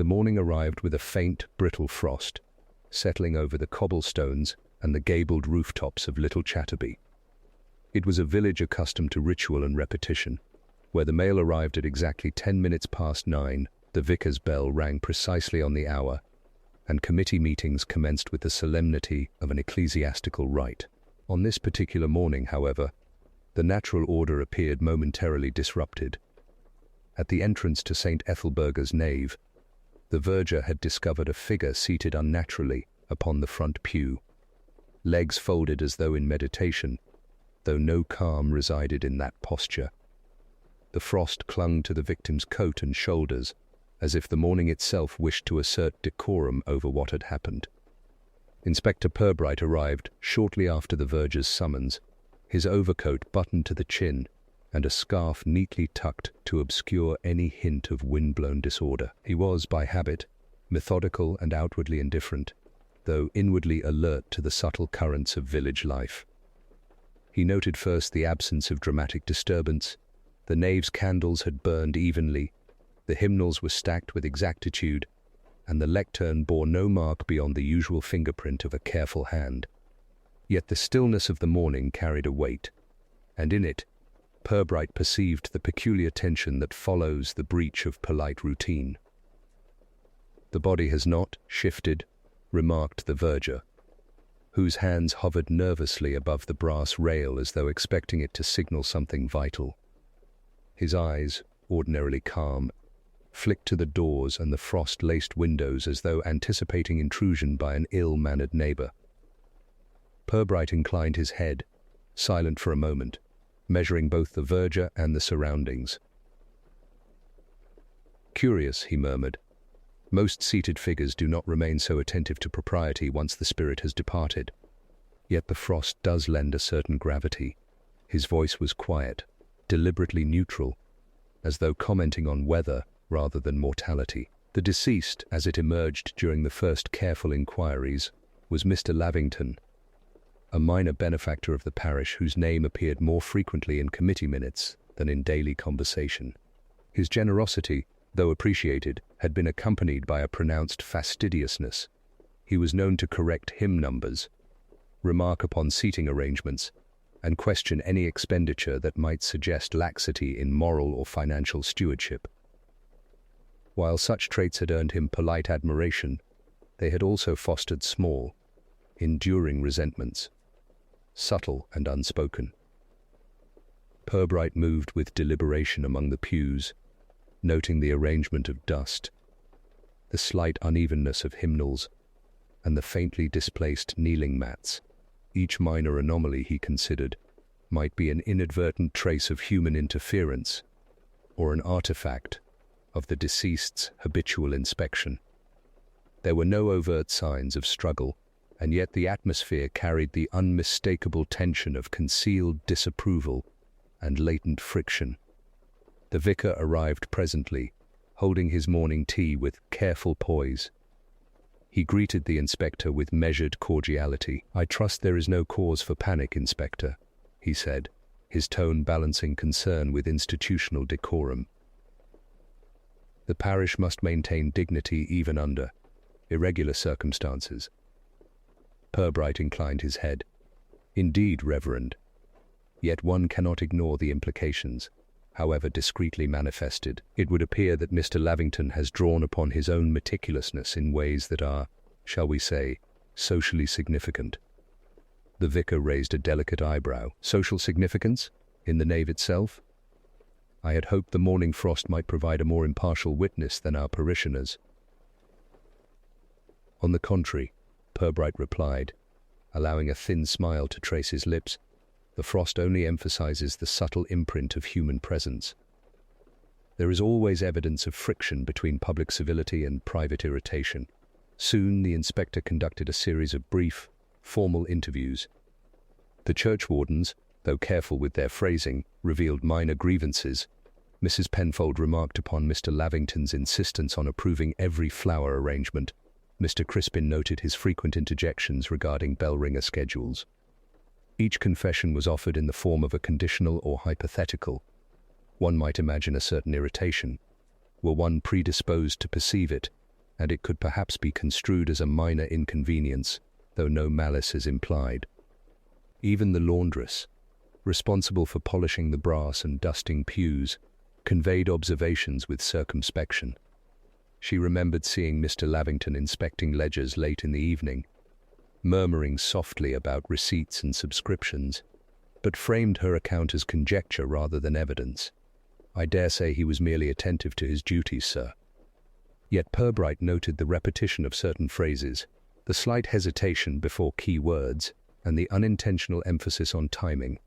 The morning arrived with a faint, brittle frost, settling over the cobblestones and the gabled rooftops of Little Chatterby. It was a village accustomed to ritual and repetition. Where the mail arrived at exactly 10 minutes past 9, the vicar's bell rang precisely on the hour, and committee meetings commenced with the solemnity of an ecclesiastical rite. On this particular morning, however, the natural order appeared momentarily disrupted. At the entrance to St. Ethelburga's nave, the verger had discovered a figure seated unnaturally upon the front pew, legs folded as though in meditation, though no calm resided in that posture. The frost clung to the victim's coat and shoulders, as if the morning itself wished to assert decorum over what had happened. Inspector Purbright arrived shortly after the verger's summons, his overcoat buttoned to the chin and a scarf neatly tucked to obscure any hint of wind-blown disorder. He was, by habit, methodical and outwardly indifferent, though inwardly alert to the subtle currents of village life. He noted first the absence of dramatic disturbance. The nave's candles had burned evenly, the hymnals were stacked with exactitude, and the lectern bore no mark beyond the usual fingerprint of a careful hand. Yet the stillness of the morning carried a weight, and in it, Purbright perceived the peculiar tension that follows the breach of polite routine. "The body has not shifted," remarked the verger, whose hands hovered nervously above the brass rail as though expecting it to signal something vital. His eyes, ordinarily calm, flicked to the doors and the frost-laced windows as though anticipating intrusion by an ill-mannered neighbor. Purbright inclined his head, silent for a moment, measuring both the verger and the surroundings. "Curious," he murmured. "Most seated figures do not remain so attentive to propriety once the spirit has departed. Yet the frost does lend a certain gravity." His voice was quiet, deliberately neutral, as though commenting on weather rather than mortality. The deceased, as it emerged during the first careful inquiries, was Mr. Lavington, a minor benefactor of the parish whose name appeared more frequently in committee minutes than in daily conversation. His generosity, though appreciated, had been accompanied by a pronounced fastidiousness. He was known to correct hymn numbers, remark upon seating arrangements, and question any expenditure that might suggest laxity in moral or financial stewardship. While such traits had earned him polite admiration, they had also fostered small, enduring resentments, subtle and unspoken. Purbright moved with deliberation among the pews, noting the arrangement of dust, the slight unevenness of hymnals, and the faintly displaced kneeling mats. Each minor anomaly, he considered, might be an inadvertent trace of human interference or an artifact of the deceased's habitual inspection. There were no overt signs of struggle, and yet the atmosphere carried the unmistakable tension of concealed disapproval and latent friction. The vicar arrived presently, holding his morning tea with careful poise. He greeted the inspector with measured cordiality. "I trust there is no cause for panic, Inspector," he said, his tone balancing concern with institutional decorum. "The parish must maintain dignity even under irregular circumstances." Purbright inclined his head. "Indeed, Reverend. Yet one cannot ignore the implications, however discreetly manifested. It would appear that Mr. Lavington has drawn upon his own meticulousness in ways that are, shall we say, socially significant." The vicar raised a delicate eyebrow. "Social significance? In the nave itself? I had hoped the morning frost might provide a more impartial witness than our parishioners." "On the contrary," Purbright replied, allowing a thin smile to trace his lips, "the frost only emphasizes the subtle imprint of human presence. There is always evidence of friction between public civility and private irritation." Soon the inspector conducted a series of brief, formal interviews. The churchwardens, though careful with their phrasing, revealed minor grievances. Mrs. Penfold remarked upon Mr. Lavington's insistence on approving every flower arrangement. Mr. Crispin noted his frequent interjections regarding bell-ringer schedules. Each confession was offered in the form of a conditional or hypothetical. One might imagine a certain irritation. Were one predisposed to perceive it, and it could perhaps be construed as a minor inconvenience, though no malice is implied. Even the laundress, responsible for polishing the brass and dusting pews, conveyed observations with circumspection. She remembered seeing Mr. Lavington inspecting ledgers late in the evening, murmuring softly about receipts and subscriptions, but framed her account as conjecture rather than evidence. "I dare say he was merely attentive to his duties, sir." Yet Purbright noted the repetition of certain phrases, the slight hesitation before key words, and the unintentional emphasis on timing,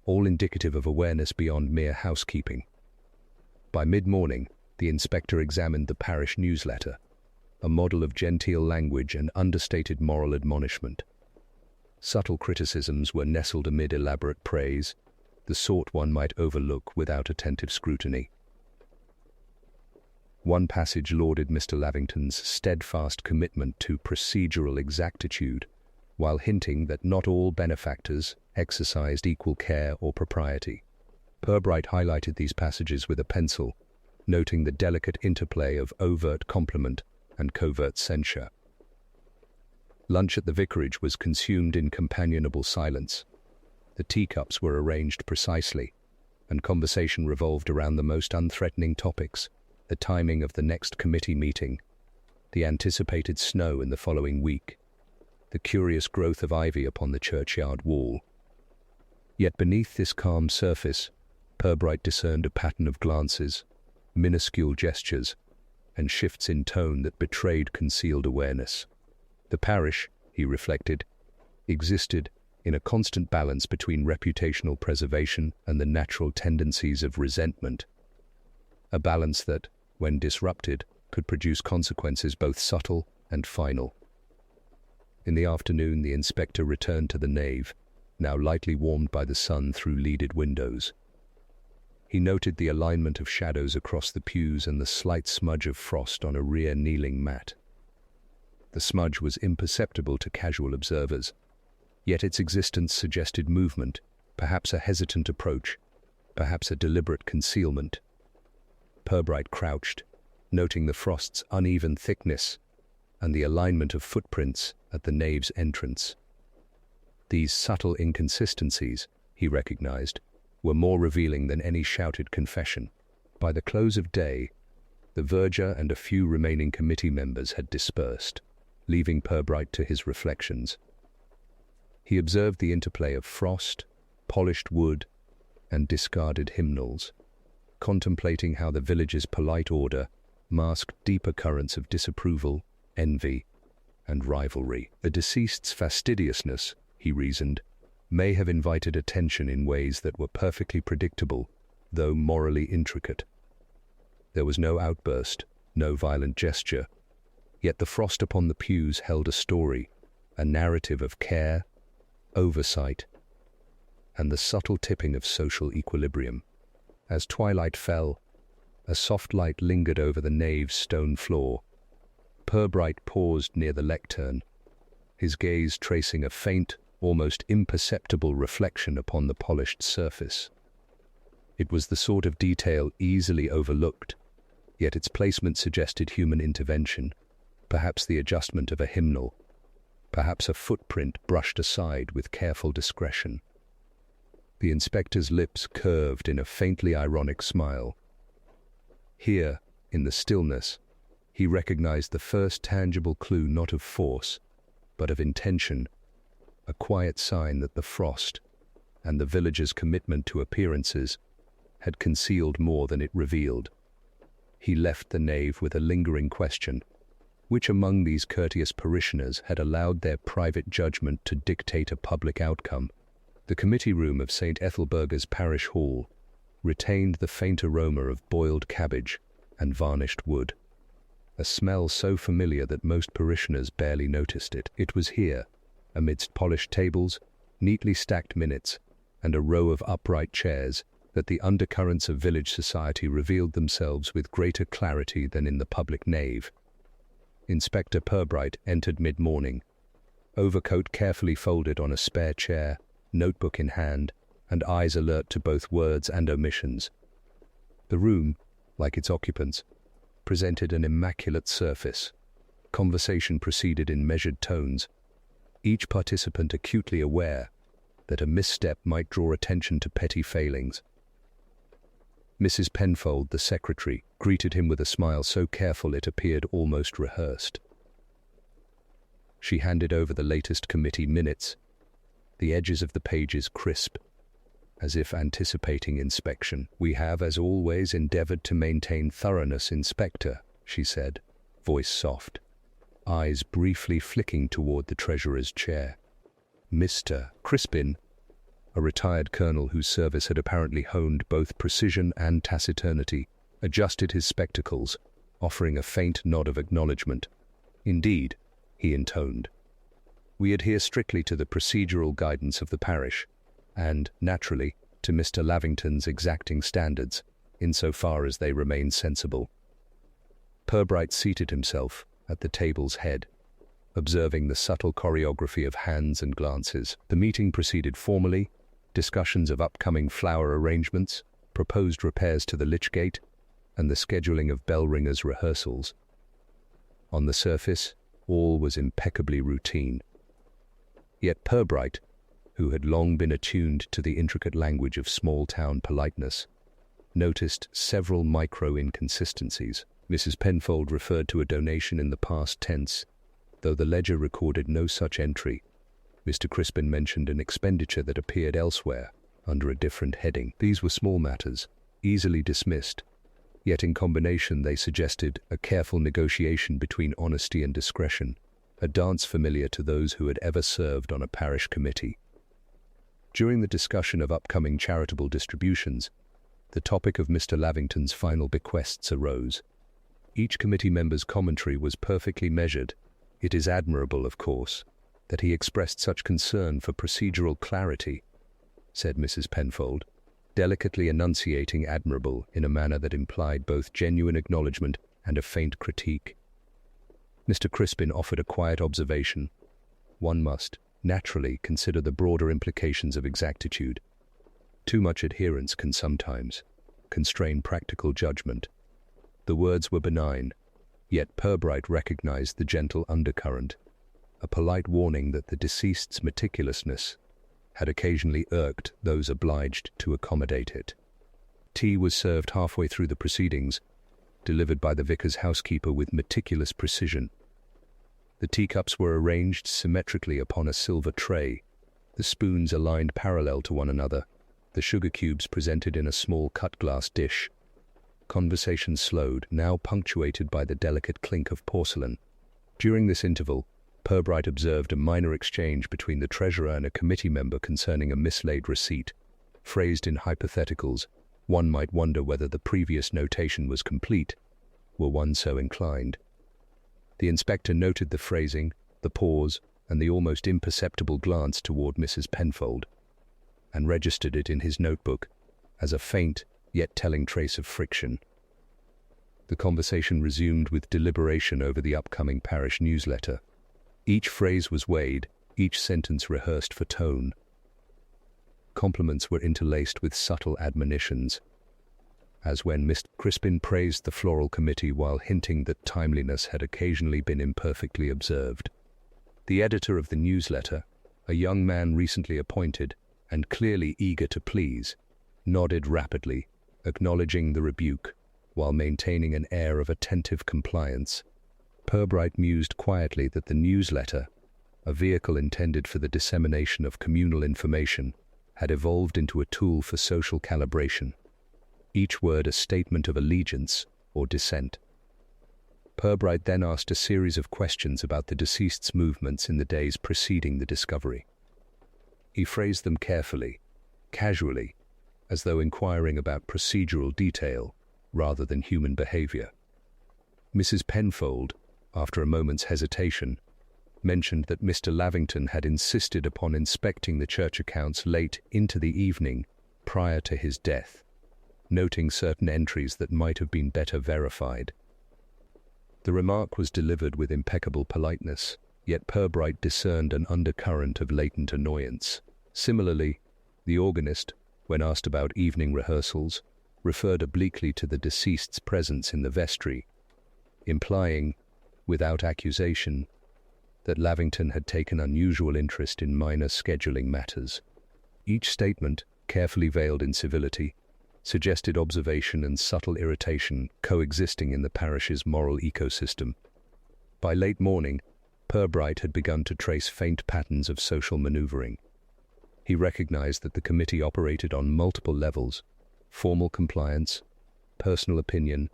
all indicative of awareness beyond mere housekeeping. By mid-morning, the inspector examined the parish newsletter, a model of genteel language and understated moral admonishment. Subtle criticisms were nestled amid elaborate praise, the sort one might overlook without attentive scrutiny. One passage lauded Mr. Lavington's steadfast commitment to procedural exactitude, while hinting that not all benefactors exercised equal care or propriety. Purbright highlighted these passages with a pencil, noting the delicate interplay of overt compliment and covert censure. Lunch at the vicarage was consumed in companionable silence. The teacups were arranged precisely, and conversation revolved around the most unthreatening topics: the timing of the next committee meeting, the anticipated snow in the following week, the curious growth of ivy upon the churchyard wall. Yet beneath this calm surface, Purbright discerned a pattern of glances, minuscule gestures, and shifts in tone that betrayed concealed awareness. The parish, he reflected, existed in a constant balance between reputational preservation and the natural tendencies of resentment, a balance that, when disrupted, could produce consequences both subtle and final. In the afternoon, the inspector returned to the nave, now lightly warmed by the sun through leaded windows. He noted the alignment of shadows across the pews and the slight smudge of frost on a rear kneeling mat. The smudge was imperceptible to casual observers, yet its existence suggested movement, perhaps a hesitant approach, perhaps a deliberate concealment. Purbright crouched, noting the frost's uneven thickness and the alignment of footprints at the nave's entrance. These subtle inconsistencies, he recognized, were more revealing than any shouted confession. By the close of day, the verger and a few remaining committee members had dispersed, leaving Purbright to his reflections. He observed the interplay of frost, polished wood, and discarded hymnals, contemplating how the village's polite order masked deeper currents of disapproval, envy, and rivalry. The deceased's fastidiousness, he reasoned, may have invited attention in ways that were perfectly predictable, though morally intricate. There was no outburst, no violent gesture, yet the frost upon the pews held a story, a narrative of care, oversight, and the subtle tipping of social equilibrium. As twilight fell, a soft light lingered over the nave's stone floor. Purbright paused near the lectern, his gaze tracing a faint, almost imperceptible reflection upon the polished surface. It was the sort of detail easily overlooked, yet its placement suggested human intervention, perhaps the adjustment of a hymnal, perhaps a footprint brushed aside with careful discretion. The inspector's lips curved in a faintly ironic smile. Here, in the stillness, he recognized the first tangible clue not of force, but of intention, a quiet sign that the frost, and the villagers' commitment to appearances, had concealed more than it revealed. He left the nave with a lingering question: which among these courteous parishioners had allowed their private judgment to dictate a public outcome? The committee room of St. Ethelburga's parish hall retained the faint aroma of boiled cabbage and varnished wood, a smell so familiar that most parishioners barely noticed it. It was here, amidst polished tables, neatly stacked minutes, and a row of upright chairs, that the undercurrents of village society revealed themselves with greater clarity than in the public nave. Inspector Purbright entered mid-morning, overcoat carefully folded on a spare chair, notebook in hand, and eyes alert to both words and omissions. The room, like its occupants, presented an immaculate surface, Conversation proceeded in measured tones, each participant acutely aware that a misstep might draw attention to petty failings. Mrs. Penfold, the secretary, greeted him with a smile so careful it appeared almost rehearsed. She handed over the latest committee minutes, the edges of the pages crisp, as if anticipating inspection. "We have, as always, endeavored to maintain thoroughness, Inspector," she said, voice soft, eyes briefly flicking toward the treasurer's chair. Mr. Crispin, a retired colonel whose service had apparently honed both precision and taciturnity, adjusted his spectacles, offering a faint nod of acknowledgement. "Indeed," he intoned, "we adhere strictly to the procedural guidance of the parish, and, naturally, to Mr. Lavington's exacting standards, insofar as they remain sensible." Purbright seated himself at the table's head, observing the subtle choreography of hands and glances. The meeting proceeded formally, discussions of upcoming flower arrangements, proposed repairs to the lich gate, and the scheduling of bell ringers' rehearsals. On the surface, all was impeccably routine. Yet Purbright, who had long been attuned to the intricate language of small-town politeness, noticed several micro-inconsistencies. Mrs. Penfold referred to a donation in the past tense, though the ledger recorded no such entry. Mr. Crispin mentioned an expenditure that appeared elsewhere, under a different heading. These were small matters, easily dismissed, yet in combination they suggested a careful negotiation between honesty and discretion, a dance familiar to those who had ever served on a parish committee. During the discussion of upcoming charitable distributions, the topic of Mr. Lavington's final bequests arose. Each committee member's commentary was perfectly measured. It is admirable, of course, that he expressed such concern for procedural clarity, said Mrs. Penfold, delicately enunciating admirable in a manner that implied both genuine acknowledgement and a faint critique. Mr. Crispin offered a quiet observation. One must, naturally, consider the broader implications of exactitude. Too much adherence can sometimes constrain practical judgment. The words were benign, yet Purbright recognized the gentle undercurrent, a polite warning that the deceased's meticulousness had occasionally irked those obliged to accommodate it. Tea was served halfway through the proceedings, delivered by the vicar's housekeeper with meticulous precision. The teacups were arranged symmetrically upon a silver tray, the spoons aligned parallel to one another, the sugar cubes presented in a small cut-glass dish. Conversation slowed, now punctuated by the delicate clink of porcelain. During this interval, Purbright observed a minor exchange between the treasurer and a committee member concerning a mislaid receipt. Phrased in hypotheticals, one might wonder whether the previous notation was complete, were one so inclined. The inspector noted the phrasing, the pause, and the almost imperceptible glance toward Mrs. Penfold, and registered it in his notebook as a faint, yet telling trace of friction. The conversation resumed with deliberation over the upcoming parish newsletter. Each phrase was weighed, each sentence rehearsed for tone. Compliments were interlaced with subtle admonitions, as when Mr. Crispin praised the floral committee while hinting that timeliness had occasionally been imperfectly observed. The editor of the newsletter, a young man recently appointed and clearly eager to please, nodded rapidly, acknowledging the rebuke, while maintaining an air of attentive compliance. Purbright mused quietly that the newsletter, a vehicle intended for the dissemination of communal information, had evolved into a tool for social calibration, each word a statement of allegiance or dissent. Purbright then asked a series of questions about the deceased's movements in the days preceding the discovery. He phrased them carefully, casually, as though inquiring about procedural detail rather than human behavior. Mrs. Penfold, after a moment's hesitation, mentioned that Mr. Lavington had insisted upon inspecting the church accounts late into the evening prior to his death, noting certain entries that might have been better verified. The remark was delivered with impeccable politeness, yet Purbright discerned an undercurrent of latent annoyance. Similarly, the organist, when asked about evening rehearsals, referred obliquely to the deceased's presence in the vestry, implying without accusation, that Lavington had taken unusual interest in minor scheduling matters. Each statement, carefully veiled in civility, suggested observation and subtle irritation coexisting in the parish's moral ecosystem. By late morning, Purbright had begun to trace faint patterns of social maneuvering. He recognized that the committee operated on multiple levels: formal compliance, personal opinion,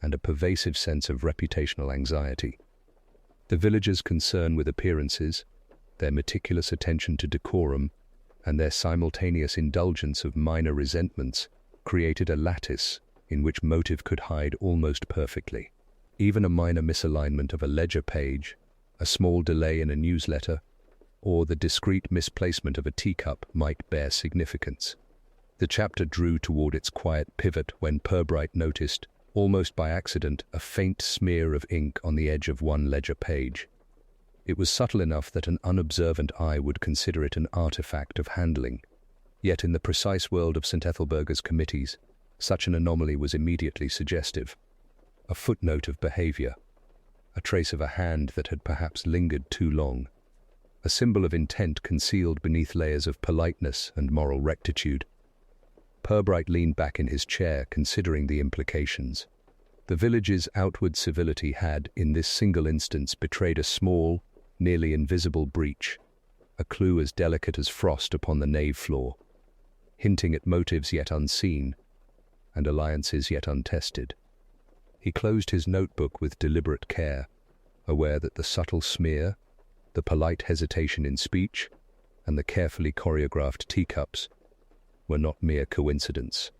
and a pervasive sense of reputational anxiety. The villagers' concern with appearances, their meticulous attention to decorum, and their simultaneous indulgence of minor resentments created a lattice in which motive could hide almost perfectly. Even a minor misalignment of a ledger page, a small delay in a newsletter, or the discreet misplacement of a teacup might bear significance. The chapter drew toward its quiet pivot when Purbright noticed, almost by accident, a faint smear of ink on the edge of one ledger page. It was subtle enough that an unobservant eye would consider it an artifact of handling. Yet in the precise world of St. Ethelburga's committees, such an anomaly was immediately suggestive. A footnote of behavior, a trace of a hand that had perhaps lingered too long, a symbol of intent concealed beneath layers of politeness and moral rectitude. Purbright leaned back in his chair, considering the implications. The village's outward civility had, in this single instance, betrayed a small, nearly invisible breach, a clue as delicate as frost upon the nave floor, hinting at motives yet unseen and alliances yet untested. He closed his notebook with deliberate care, aware that the subtle smear, the polite hesitation in speech, and the carefully choreographed teacups were not mere coincidence.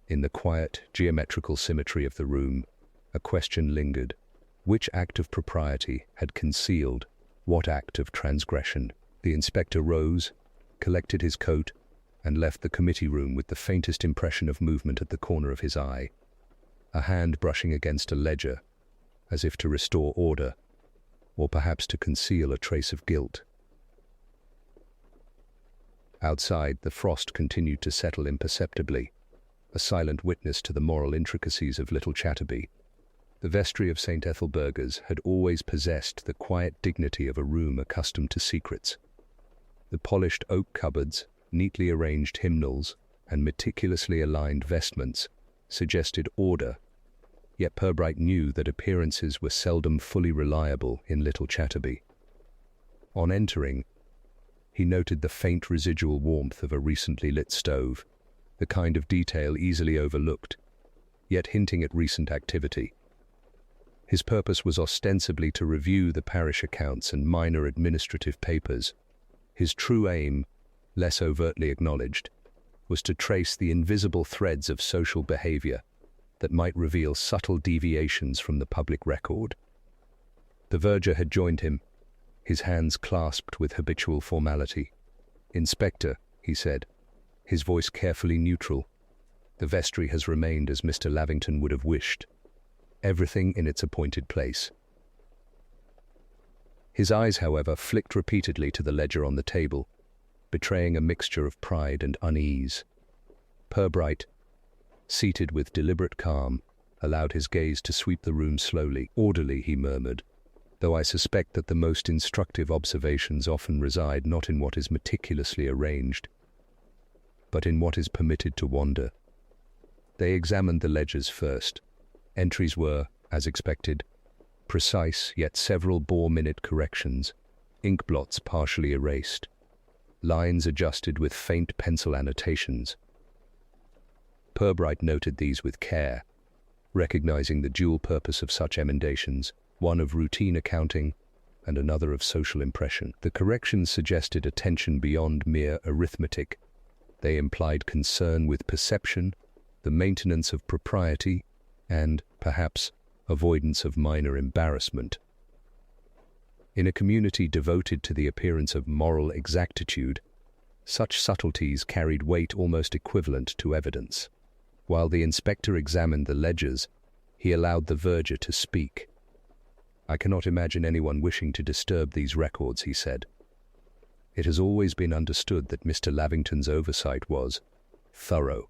In the quiet, geometrical symmetry of the room, a question lingered. Which act of propriety had concealed what act of transgression? The inspector rose, collected his coat, and left the committee room with the faintest impression of movement at the corner of his eye, a hand brushing against a ledger, as if to restore order, or perhaps to conceal a trace of guilt. Outside, the frost continued to settle imperceptibly, a silent witness to the moral intricacies of Little Chatterby. The vestry of St. Ethelburga's had always possessed the quiet dignity of a room accustomed to secrets. The polished oak cupboards, neatly arranged hymnals, and meticulously aligned vestments suggested order, yet Purbright knew that appearances were seldom fully reliable in Little Chatterby. On entering, he noted the faint residual warmth of a recently lit stove, the kind of detail easily overlooked, yet hinting at recent activity. His purpose was ostensibly to review the parish accounts and minor administrative papers. His true aim, less overtly acknowledged, was to trace the invisible threads of social behavior that might reveal subtle deviations from the public record. The verger had joined him, his hands clasped with habitual formality. "Inspector," he said, his voice carefully neutral, "the vestry has remained as Mr. Lavington would have wished. Everything in its appointed place." His eyes, however, flicked repeatedly to the ledger on the table, betraying a mixture of pride and unease. Purbright, seated with deliberate calm, allowed his gaze to sweep the room slowly. "Orderly," he murmured, "though I suspect that the most instructive observations often reside not in what is meticulously arranged, but in what is permitted to wander." They examined the ledgers first. Entries were, as expected, precise, yet several bore minute corrections, ink blots partially erased, lines adjusted with faint pencil annotations. Purbright noted these with care, recognizing the dual purpose of such emendations, one of routine accounting and another of social impression. The corrections suggested attention beyond mere arithmetic. They implied concern with perception, the maintenance of propriety, and, perhaps, avoidance of minor embarrassment. In a community devoted to the appearance of moral exactitude, such subtleties carried weight almost equivalent to evidence. While the inspector examined the ledgers, he allowed the verger to speak. "I cannot imagine anyone wishing to disturb these records," he said. "It has always been understood that Mr. Lavington's oversight was thorough."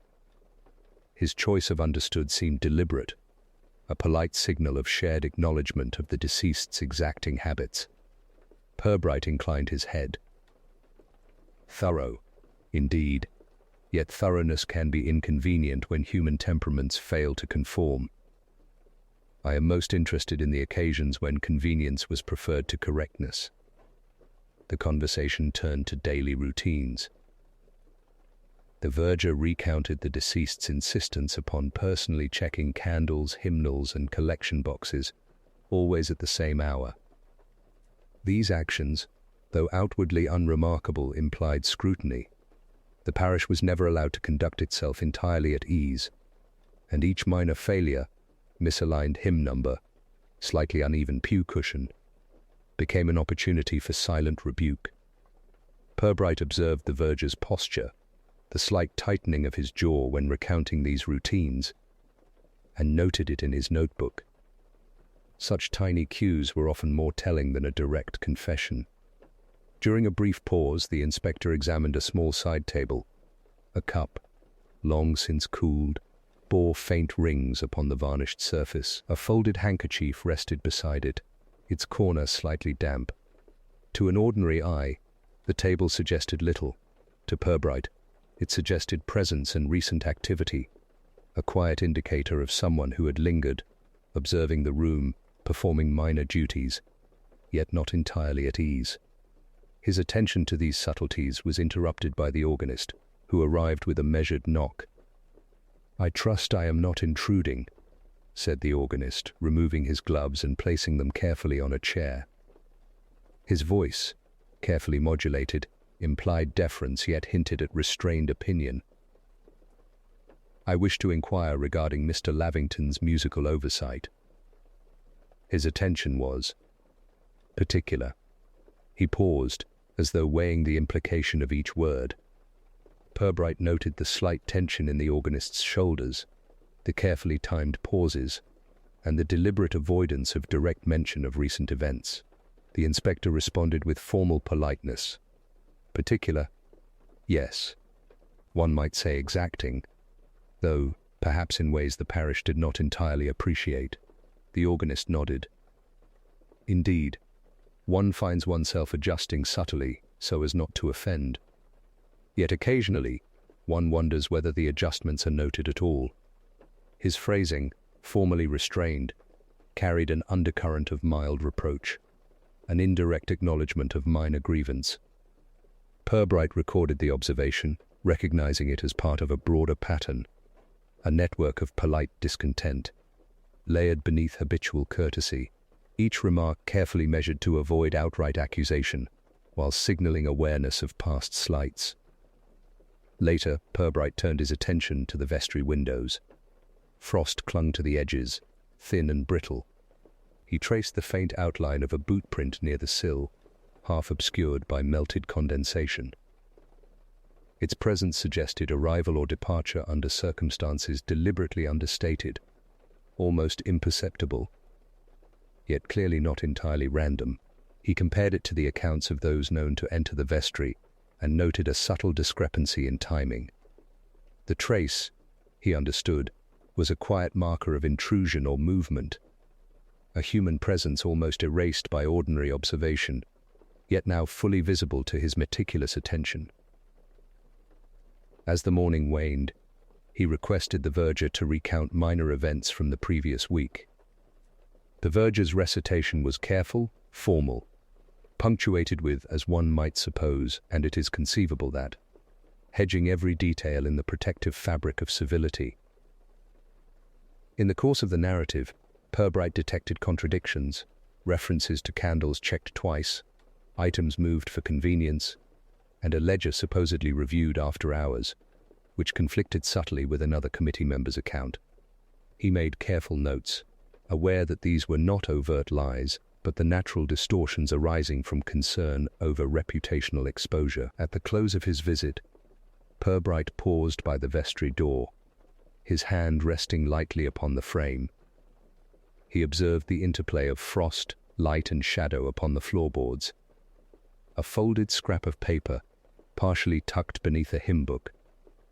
His choice of understood seemed deliberate, a polite signal of shared acknowledgement of the deceased's exacting habits. Purbright inclined his head. Thorough, indeed, yet thoroughness can be inconvenient when human temperaments fail to conform. I am most interested in the occasions when convenience was preferred to correctness. The conversation turned to daily routines. The verger recounted the deceased's insistence upon personally checking candles, hymnals, and collection boxes, always at the same hour. These actions, though outwardly unremarkable, implied scrutiny. The parish was never allowed to conduct itself entirely at ease, and each minor failure, misaligned hymn number, slightly uneven pew cushion, became an opportunity for silent rebuke. Purbright observed the verger's posture, the slight tightening of his jaw when recounting these routines, and noted it in his notebook. Such tiny cues were often more telling than a direct confession. During a brief pause, the inspector examined a small side table. A cup, long since cooled, bore faint rings upon the varnished surface. A folded handkerchief rested beside it, its corner slightly damp. To an ordinary eye, the table suggested little. To Purbright, it suggested presence and recent activity, a quiet indicator of someone who had lingered, observing the room, performing minor duties, yet not entirely at ease. His attention to these subtleties was interrupted by the organist, who arrived with a measured knock. "I trust I am not intruding," said the organist, removing his gloves and placing them carefully on a chair. His voice, carefully modulated, implied deference yet hinted at restrained opinion. "I wish to inquire regarding Mr. Lavington's musical oversight." His attention was particular. He paused, as though weighing the implication of each word. Purbright noted the slight tension in the organist's shoulders, the carefully timed pauses, and the deliberate avoidance of direct mention of recent events. The inspector responded with formal politeness. Particular? Yes. One might say exacting, though perhaps in ways the parish did not entirely appreciate. The organist nodded. Indeed, one finds oneself adjusting subtly so as not to offend. Yet occasionally, one wonders whether the adjustments are noted at all. His phrasing, formally restrained, carried an undercurrent of mild reproach, an indirect acknowledgement of minor grievance. Purbright recorded the observation, recognizing it as part of a broader pattern, a network of polite discontent, layered beneath habitual courtesy, each remark carefully measured to avoid outright accusation, while signaling awareness of past slights. Later, Purbright turned his attention to the vestry windows. Frost clung to the edges, thin and brittle. He traced the faint outline of a boot print near the sill, half obscured by melted condensation. Its presence suggested arrival or departure under circumstances deliberately understated, almost imperceptible, yet clearly not entirely random. He compared it to the accounts of those known to enter the vestry and noted a subtle discrepancy in timing. The trace, he understood, was a quiet marker of intrusion or movement, a human presence almost erased by ordinary observation, yet now fully visible to his meticulous attention. As the morning waned, he requested the verger to recount minor events from the previous week. The verger's recitation was careful, formal, punctuated with, as one might suppose, and it is conceivable that, hedging every detail in the protective fabric of civility. In the course of the narrative, Purbright detected contradictions, references to candles checked twice, items moved for convenience, and a ledger supposedly reviewed after hours, which conflicted subtly with another committee member's account. He made careful notes, aware that these were not overt lies, but the natural distortions arising from concern over reputational exposure. At the close of his visit, Purbright paused by the vestry door, his hand resting lightly upon the frame. He observed the interplay of frost, light, and shadow upon the floorboards. A folded scrap of paper, partially tucked beneath a hymn book,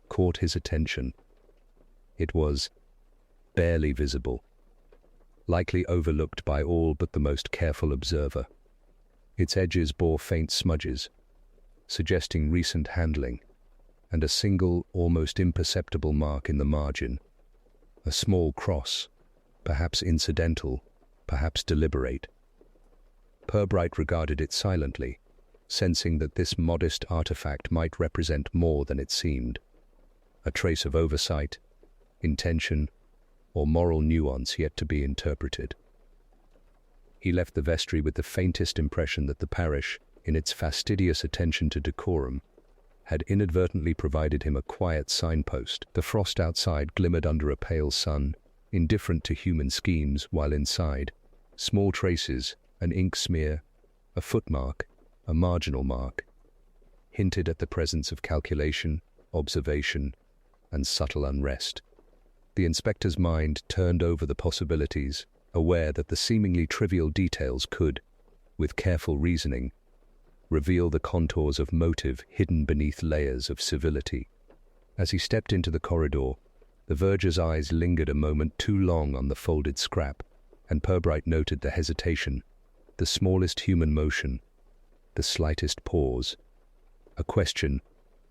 caught his attention. It was barely visible, likely overlooked by all but the most careful observer. Its edges bore faint smudges, suggesting recent handling, and a single, almost imperceptible mark in the margin. A small cross, perhaps incidental, perhaps deliberate. Purbright regarded it silently, sensing that this modest artifact might represent more than it seemed. A trace of oversight, intention, or moral nuance yet to be interpreted. He left the vestry with the faintest impression that the parish, in its fastidious attention to decorum, had inadvertently provided him a quiet signpost. The frost outside glimmered under a pale sun, indifferent to human schemes, while inside, small traces, an ink smear, a footmark, a marginal mark, hinted at the presence of calculation, observation, and subtle unrest. The inspector's mind turned over the possibilities, aware that the seemingly trivial details could, with careful reasoning, reveal the contours of motive hidden beneath layers of civility. As he stepped into the corridor, the verger's eyes lingered a moment too long on the folded scrap, and Purbright noted the hesitation, the smallest human motion, the slightest pause, a question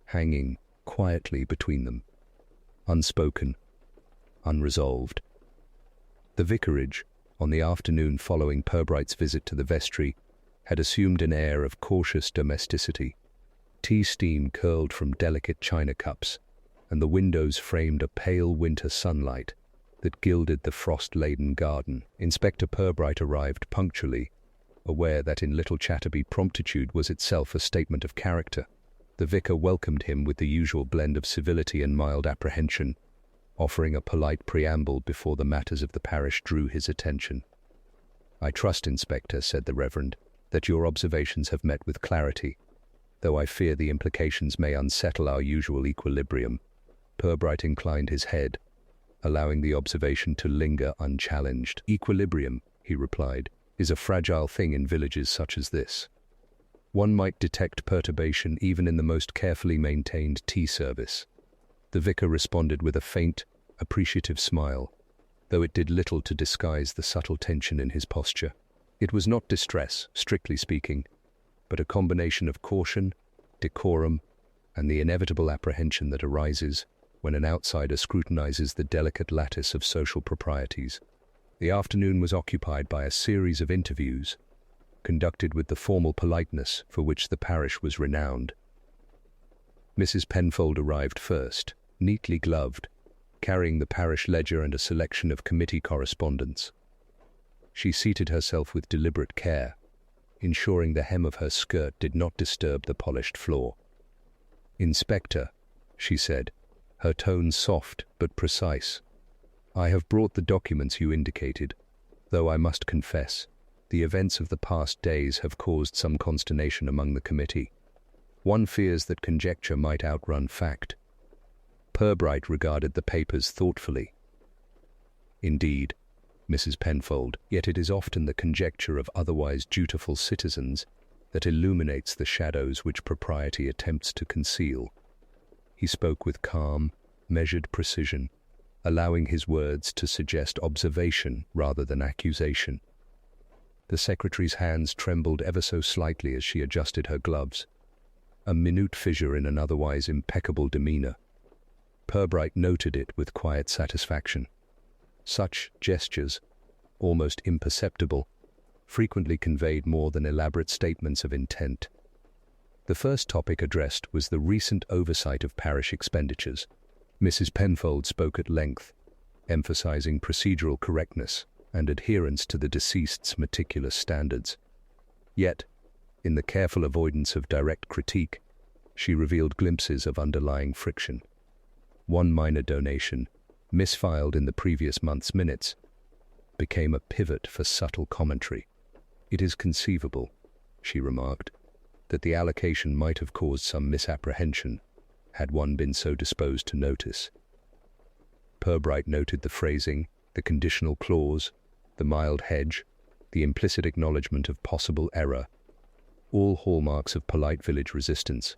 hanging quietly between them, unspoken, unresolved. The vicarage, on the afternoon following Purbright's visit to the vestry, had assumed an air of cautious domesticity. Tea steam curled from delicate china cups, and the windows framed a pale winter sunlight that gilded the frost-laden garden. Inspector Purbright arrived punctually, aware that in Little Chatterby promptitude was itself a statement of character. The vicar welcomed him with the usual blend of civility and mild apprehension, offering a polite preamble before the matters of the parish drew his attention. "I trust, Inspector," said the Reverend, "that your observations have met with clarity, though I fear the implications may unsettle our usual equilibrium." Purbright inclined his head, allowing the observation to linger unchallenged. "Equilibrium," he replied, "is a fragile thing in villages such as this. One might detect perturbation even in the most carefully maintained tea service." The vicar responded with a faint, appreciative smile, though it did little to disguise the subtle tension in his posture. It was not distress, strictly speaking, but a combination of caution, decorum, and the inevitable apprehension that arises when an outsider scrutinizes the delicate lattice of social proprieties. The afternoon was occupied by a series of interviews, conducted with the formal politeness for which the parish was renowned. Mrs. Penfold arrived first, neatly gloved, carrying the parish ledger and a selection of committee correspondence. She seated herself with deliberate care, ensuring the hem of her skirt did not disturb the polished floor. "Inspector," she said, her tone soft but precise, "I have brought the documents you indicated, though I must confess, the events of the past days have caused some consternation among the committee. One fears that conjecture might outrun fact." Purbright regarded the papers thoughtfully. "Indeed, Mrs. Penfold, yet it is often the conjecture of otherwise dutiful citizens that illuminates the shadows which propriety attempts to conceal." He spoke with calm, measured precision, allowing his words to suggest observation rather than accusation. The secretary's hands trembled ever so slightly as she adjusted her gloves, a minute fissure in an otherwise impeccable demeanor. Purbright noted it with quiet satisfaction. Such gestures, almost imperceptible, frequently conveyed more than elaborate statements of intent. The first topic addressed was the recent oversight of parish expenditures. Mrs. Penfold spoke at length, emphasizing procedural correctness and adherence to the deceased's meticulous standards. Yet, in the careful avoidance of direct critique, she revealed glimpses of underlying friction. One minor donation, misfiled in the previous month's minutes, became a pivot for subtle commentary. "It is conceivable," she remarked, "that the allocation might have caused some misapprehension, had one been so disposed to notice." Purbright noted the phrasing, the conditional clause, the mild hedge, the implicit acknowledgement of possible error, all hallmarks of polite village resistance.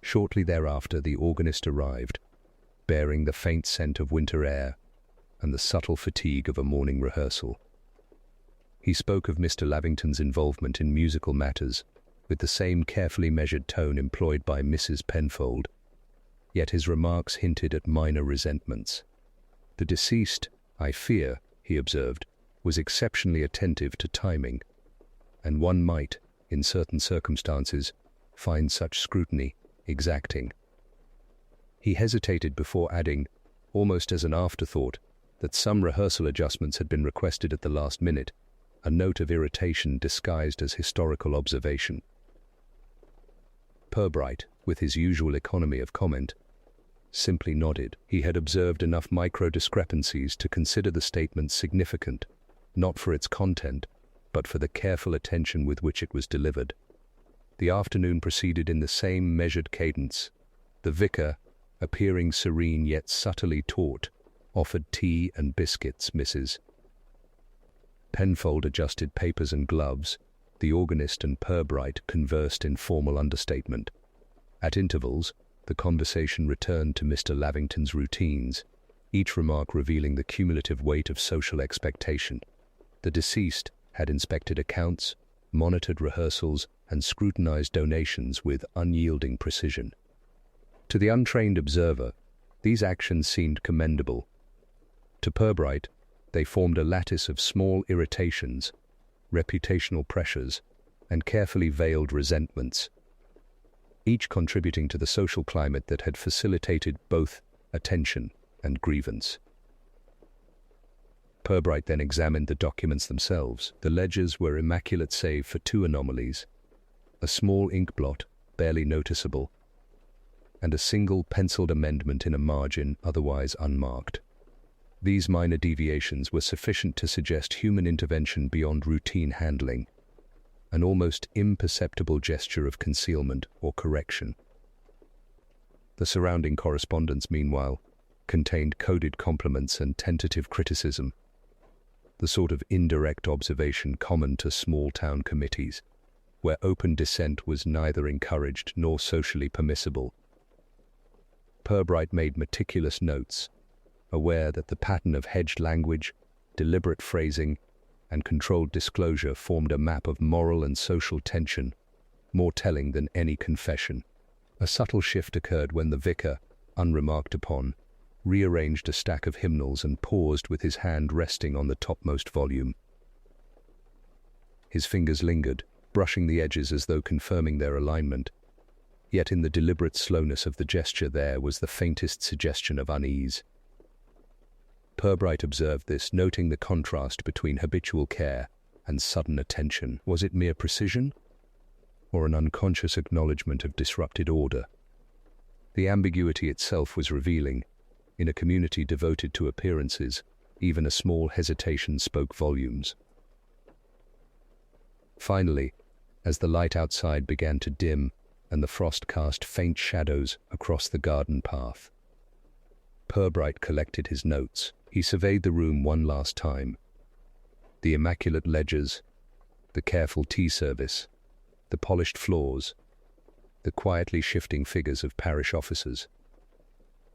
Shortly thereafter the organist arrived, bearing the faint scent of winter air, and the subtle fatigue of a morning rehearsal. He spoke of Mr. Lavington's involvement in musical matters with the same carefully measured tone employed by Mrs. Penfold, yet his remarks hinted at minor resentments. The deceased, I fear, he observed, was exceptionally attentive to timing, and one might, in certain circumstances, find such scrutiny exacting. He hesitated before adding, almost as an afterthought, that some rehearsal adjustments had been requested at the last minute, a note of irritation disguised as historical observation. Purbright, with his usual economy of comment, simply nodded. He had observed enough micro-discrepancies to consider the statement significant, not for its content, but for the careful attention with which it was delivered. The afternoon proceeded in the same measured cadence. The vicar, appearing serene yet subtly taut, offered tea and biscuits, Mrs. Penfold adjusted papers and gloves. The organist and Purbright conversed in formal understatement. At intervals, the conversation returned to Mr. Lavington's routines, each remark revealing the cumulative weight of social expectation. The deceased had inspected accounts, monitored rehearsals, and scrutinized donations with unyielding precision. To the untrained observer, these actions seemed commendable. To Purbright, they formed a lattice of small irritations, reputational pressures, and carefully veiled resentments, each contributing to the social climate that had facilitated both attention and grievance. Purbright then examined the documents themselves. The ledgers were immaculate save for two anomalies: a small ink blot, barely noticeable, and a single penciled amendment in a margin otherwise unmarked. These minor deviations were sufficient to suggest human intervention beyond routine handling, an almost imperceptible gesture of concealment or correction. The surrounding correspondence, meanwhile, contained coded compliments and tentative criticism, the sort of indirect observation common to small-town committees, where open dissent was neither encouraged nor socially permissible. Purbright made meticulous notes, aware that the pattern of hedged language, deliberate phrasing, and controlled disclosure formed a map of moral and social tension, more telling than any confession. A subtle shift occurred when the vicar, unremarked upon, rearranged a stack of hymnals and paused with his hand resting on the topmost volume. His fingers lingered, brushing the edges as though confirming their alignment, yet in the deliberate slowness of the gesture there was the faintest suggestion of unease. Purbright observed this, noting the contrast between habitual care and sudden attention. Was it mere precision, or an unconscious acknowledgement of disrupted order? The ambiguity itself was revealing. In a community devoted to appearances, even a small hesitation spoke volumes. Finally, as the light outside began to dim and the frost cast faint shadows across the garden path, Purbright collected his notes. He surveyed the room one last time. The immaculate ledgers, the careful tea service, the polished floors, the quietly shifting figures of parish officers.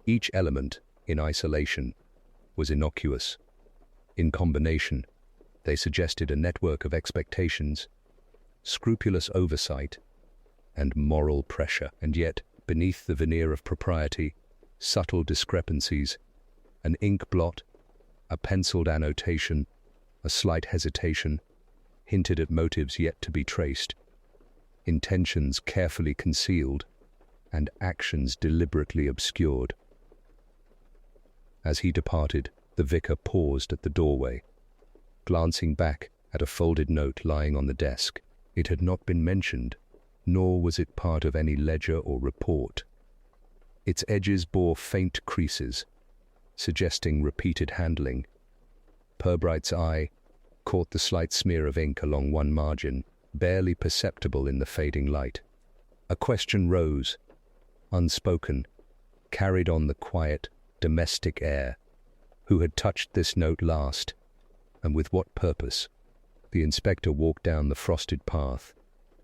Each element, in isolation, was innocuous. In combination, they suggested a network of expectations, scrupulous oversight, and moral pressure. And yet, beneath the veneer of propriety, subtle discrepancies, an ink blot, a penciled annotation, a slight hesitation, hinted at motives yet to be traced, intentions carefully concealed, and actions deliberately obscured. As he departed, the vicar paused at the doorway, glancing back at a folded note lying on the desk. It had not been mentioned, nor was it part of any ledger or report. Its edges bore faint creases, suggesting repeated handling. Purbright's eye caught the slight smear of ink along one margin, barely perceptible in the fading light. A question rose, unspoken, carried on the quiet, domestic air. Who had touched this note last, and with what purpose? The inspector walked down the frosted path,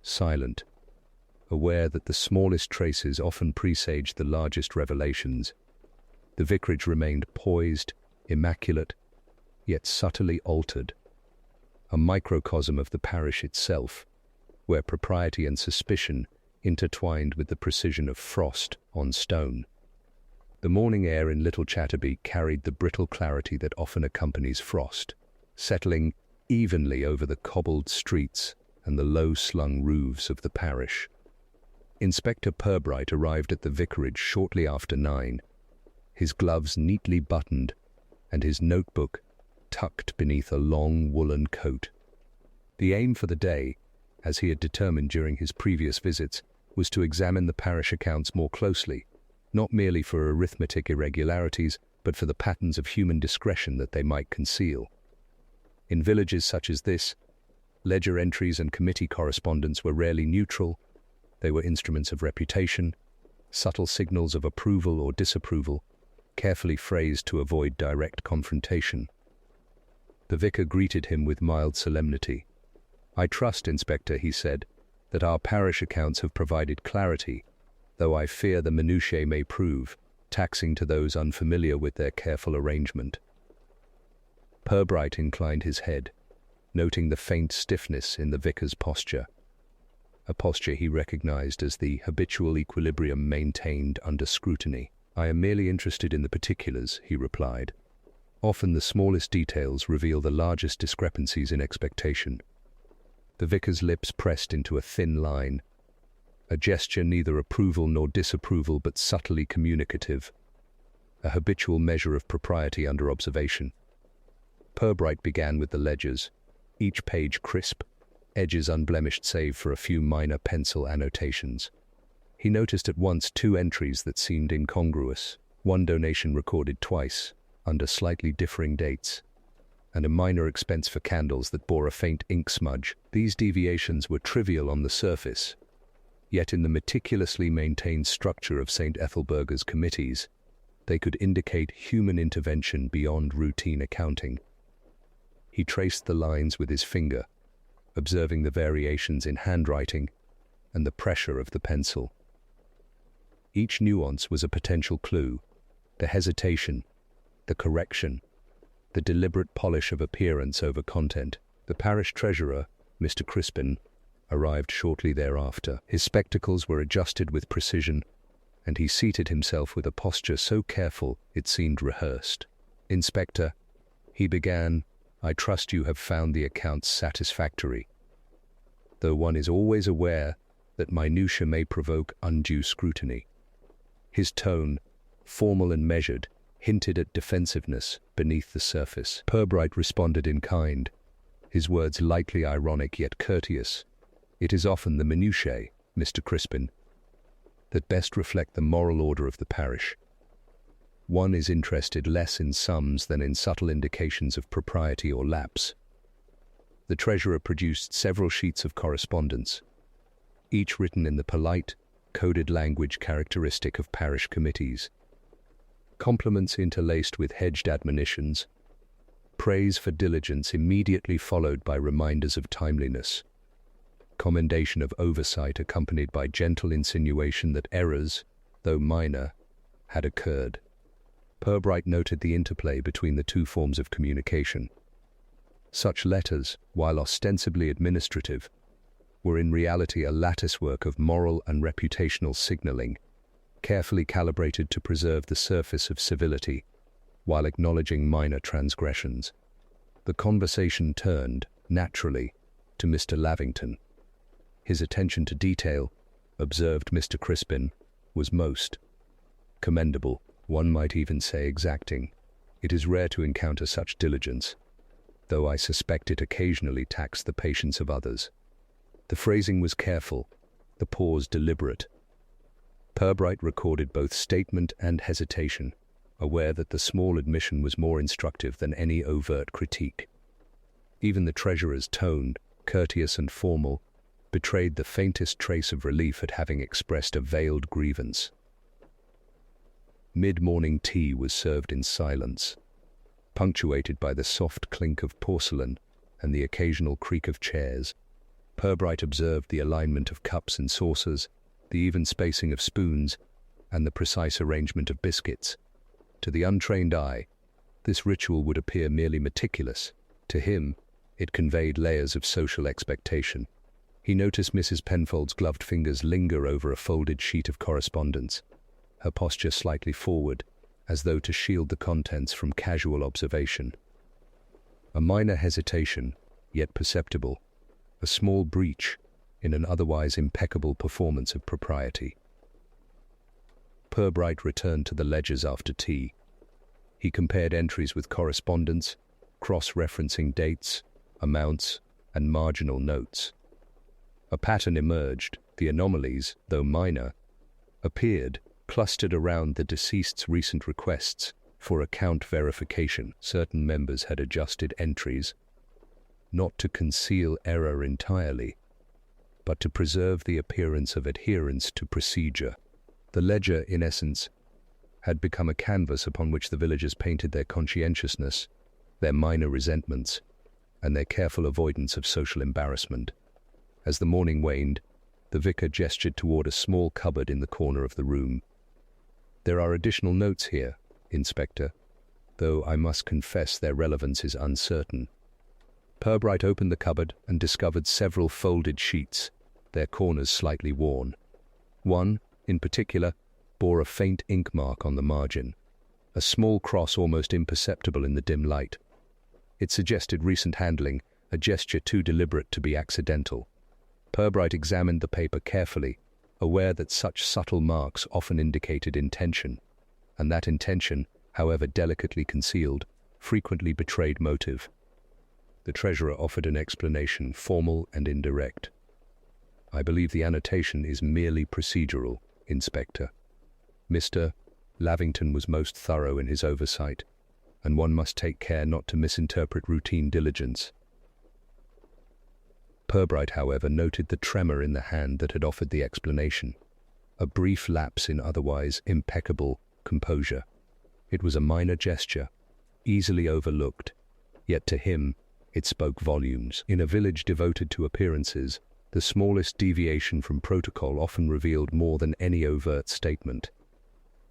silent, aware that the smallest traces often presaged the largest revelations. The vicarage remained poised, immaculate, yet subtly altered, a microcosm of the parish itself, where propriety and suspicion intertwined with the precision of frost on stone. The morning air in Little Chatterby carried the brittle clarity that often accompanies frost, settling evenly over the cobbled streets and the low-slung roofs of the parish. Inspector Purbright arrived at the vicarage shortly after 9, his gloves neatly buttoned and his notebook tucked beneath a long woolen coat. The aim for the day, as he had determined during his previous visits, was to examine the parish accounts more closely, not merely for arithmetic irregularities, but for the patterns of human discretion that they might conceal. In villages such as this, ledger entries and committee correspondence were rarely neutral. They were instruments of reputation, subtle signals of approval or disapproval, carefully phrased to avoid direct confrontation. The vicar greeted him with mild solemnity. "I trust, Inspector," he said, "that our parish accounts have provided clarity, though I fear the minutiae may prove taxing to those unfamiliar with their careful arrangement." Purbright inclined his head, noting the faint stiffness in the vicar's posture, a posture he recognized as the habitual equilibrium maintained under scrutiny. "I am merely interested in the particulars," he replied. "Often the smallest details reveal the largest discrepancies in expectation." The vicar's lips pressed into a thin line, a gesture neither approval nor disapproval but subtly communicative, a habitual measure of propriety under observation. Purbright began with the ledgers, each page crisp, edges unblemished save for a few minor pencil annotations. He noticed at once 2 entries that seemed incongruous, one donation recorded twice, under slightly differing dates, and a minor expense for candles that bore a faint ink smudge. These deviations were trivial on the surface, yet in the meticulously maintained structure of St. Ethelburga's committees, they could indicate human intervention beyond routine accounting. He traced the lines with his finger, observing the variations in handwriting and the pressure of the pencil. Each nuance was a potential clue: the hesitation, the correction, the deliberate polish of appearance over content. The parish treasurer, Mr. Crispin, arrived shortly thereafter. His spectacles were adjusted with precision, and he seated himself with a posture so careful it seemed rehearsed. "Inspector," he began, "I trust you have found the accounts satisfactory, though one is always aware that minutiae may provoke undue scrutiny." His tone, formal and measured, hinted at defensiveness beneath the surface. Purbright responded in kind, his words lightly ironic yet courteous. "It is often the minutiae, Mr. Crispin, that best reflect the moral order of the parish. One is interested less in sums than in subtle indications of propriety or lapse." The treasurer produced several sheets of correspondence, each written in the polite, coded language characteristic of parish committees. Compliments interlaced with hedged admonitions, praise for diligence immediately followed by reminders of timeliness, commendation of oversight accompanied by gentle insinuation that errors, though minor, had occurred. Purbright noted the interplay between the 2 forms of communication. Such letters, while ostensibly administrative, were in reality a latticework of moral and reputational signaling, carefully calibrated to preserve the surface of civility while acknowledging minor transgressions. The conversation turned, naturally, to Mr. Lavington. His attention to detail, observed Mr. Crispin, was most commendable, one might even say exacting. "It is rare to encounter such diligence, though I suspect it occasionally taxed the patience of others." The phrasing was careful, the pause deliberate. Purbright recorded both statement and hesitation, aware that the small admission was more instructive than any overt critique. Even the treasurer's tone, courteous and formal, betrayed the faintest trace of relief at having expressed a veiled grievance. Mid-morning tea was served in silence, punctuated by the soft clink of porcelain and the occasional creak of chairs. Purbright observed the alignment of cups and saucers, the even spacing of spoons, and the precise arrangement of biscuits. To the untrained eye, This ritual would appear merely meticulous. To him, it conveyed layers of social expectation. He noticed Mrs. Penfold's gloved fingers linger over a folded sheet of correspondence, her posture slightly forward, as though to shield the contents from casual observation. A minor hesitation, yet perceptible, a small breach in an otherwise impeccable performance of propriety. Purbright returned to the ledgers after tea. He compared entries with correspondence, cross-referencing dates, amounts, and marginal notes. A pattern emerged. The anomalies, though minor, appeared clustered around the deceased's recent requests for account verification. Certain members had adjusted entries, not to conceal error entirely, but to preserve the appearance of adherence to procedure. The ledger, in essence, had become a canvas upon which the villagers painted their conscientiousness, their minor resentments, and their careful avoidance of social embarrassment. As the morning waned, the vicar gestured toward a small cupboard in the corner of the room. "There are additional notes here, Inspector, though I must confess their relevance is uncertain." Purbright opened the cupboard and discovered several folded sheets, their corners slightly worn. One, in particular, bore a faint ink mark on the margin, a small cross almost imperceptible in the dim light. It suggested recent handling, a gesture too deliberate to be accidental. Purbright examined the paper carefully, aware that such subtle marks often indicated intention, and that intention, however delicately concealed, frequently betrayed motive. The treasurer offered an explanation, formal and indirect. "I believe the annotation is merely procedural, Inspector. Mr. Lavington was most thorough in his oversight, and one must take care not to misinterpret routine diligence." Purbright, however, noted the tremor in the hand that had offered the explanation, a brief lapse in otherwise impeccable composure. It was a minor gesture, easily overlooked, yet to him it spoke volumes. In a village devoted to appearances, the smallest deviation from protocol often revealed more than any overt statement.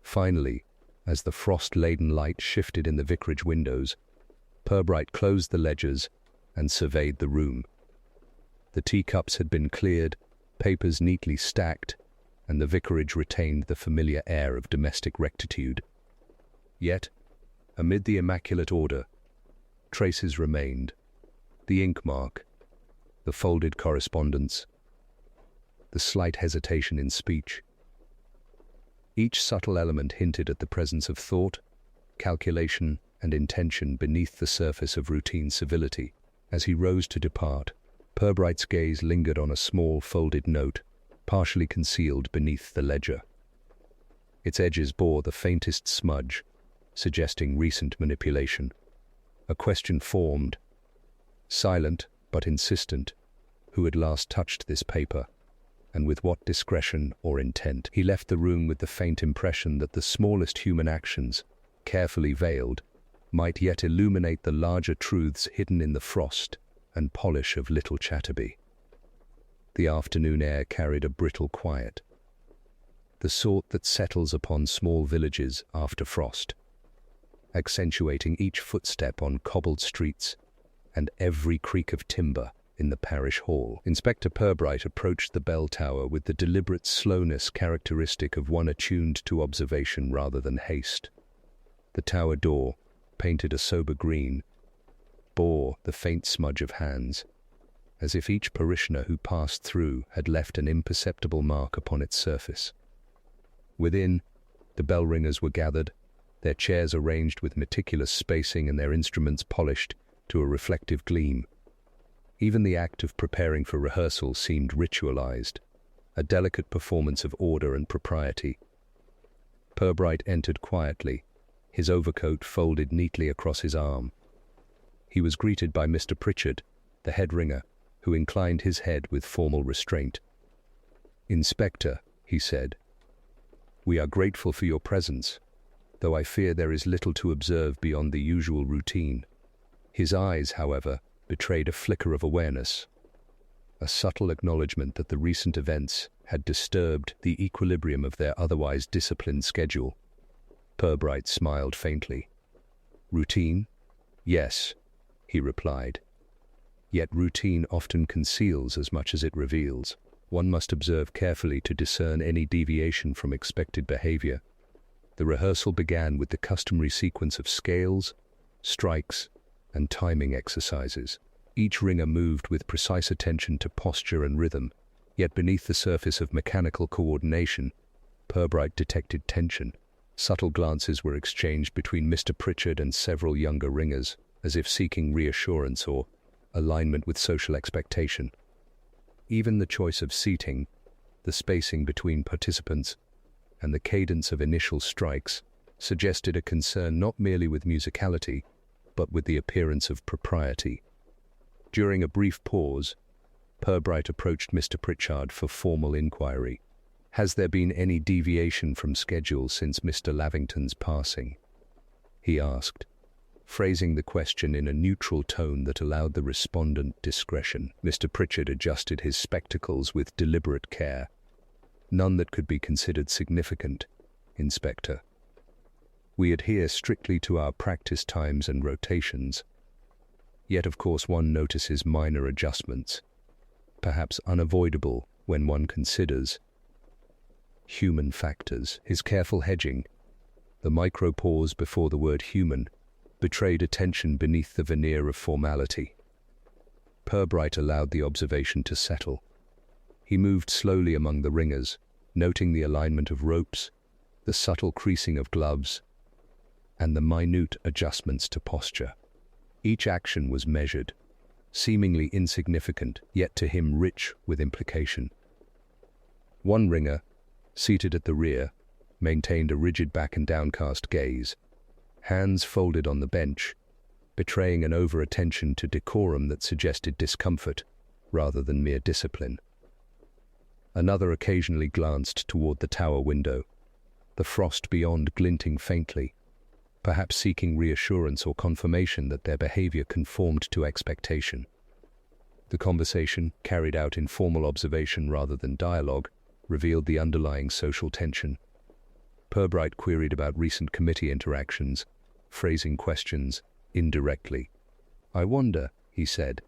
Finally, as the frost-laden light shifted in the vicarage windows, Purbright closed the ledgers and surveyed the room. The teacups had been cleared, papers neatly stacked, and the vicarage retained the familiar air of domestic rectitude. Yet, amid the immaculate order, traces remained: the ink mark, the folded correspondence, the slight hesitation in speech. Each subtle element hinted at the presence of thought, calculation, and intention beneath the surface of routine civility. As he rose to depart, Purbright's gaze lingered on a small folded note, partially concealed beneath the ledger. Its edges bore the faintest smudge, suggesting recent manipulation. A question formed, silent but insistent, who had last touched this paper, and with what discretion or intent. He left the room with the faint impression that the smallest human actions, carefully veiled, might yet illuminate the larger truths hidden in the frost and polish of Little Chatterby. The afternoon air carried a brittle quiet, the sort that settles upon small villages after frost, accentuating each footstep on cobbled streets and every creak of timber in the parish hall. Inspector Purbright approached the bell tower with the deliberate slowness characteristic of one attuned to observation rather than haste. The tower door, painted a sober green, bore the faint smudge of hands, as if each parishioner who passed through had left an imperceptible mark upon its surface. Within, the bell ringers were gathered, their chairs arranged with meticulous spacing and their instruments polished to a reflective gleam. Even the act of preparing for rehearsal seemed ritualized, a delicate performance of order and propriety. Purbright entered quietly, his overcoat folded neatly across his arm. He was greeted by Mr. Pritchard, the head ringer, who inclined his head with formal restraint. "Inspector," he said, "we are grateful for your presence, though I fear there is little to observe beyond the usual routine." His eyes, however, betrayed a flicker of awareness, a subtle acknowledgement that the recent events had disturbed the equilibrium of their otherwise disciplined schedule. Purbright smiled faintly. Routine? Yes, he replied. Yet routine often conceals as much as it reveals. One must observe carefully to discern any deviation from expected behavior. The rehearsal began with the customary sequence of scales, strikes, and timing exercises. Each ringer moved with precise attention to posture and rhythm, yet beneath the surface of mechanical coordination, Purbright detected tension. Subtle glances were exchanged between Mr. Pritchard and several younger ringers, as if seeking reassurance or alignment with social expectation. Even the choice of seating, the spacing between participants, and the cadence of initial strikes suggested a concern not merely with musicality, but with the appearance of propriety. During a brief pause, Purbright approached Mr. Pritchard for formal inquiry. "Has there been any deviation from schedule since Mr. Lavington's passing?" he asked, phrasing the question in a neutral tone that allowed the respondent discretion. Mr. Pritchard adjusted his spectacles with deliberate care. "None that could be considered significant, Inspector. We adhere strictly to our practice times and rotations. Yet of course one notices minor adjustments, perhaps unavoidable when one considers human factors." His careful hedging, the micro pause before the word human, betrayed a tension beneath the veneer of formality. Purbright allowed the observation to settle. He moved slowly among the ringers, noting the alignment of ropes, the subtle creasing of gloves, and the minute adjustments to posture. Each action was measured, seemingly insignificant, yet to him rich with implication. One ringer, seated at the rear, maintained a rigid back and downcast gaze, hands folded on the bench, betraying an over-attention to decorum that suggested discomfort rather than mere discipline. Another occasionally glanced toward the tower window, the frost beyond glinting faintly, perhaps seeking reassurance or confirmation that their behavior conformed to expectation. The conversation, carried out in formal observation rather than dialogue, revealed the underlying social tension. Purbright queried about recent committee interactions, phrasing questions indirectly. "I wonder," he said,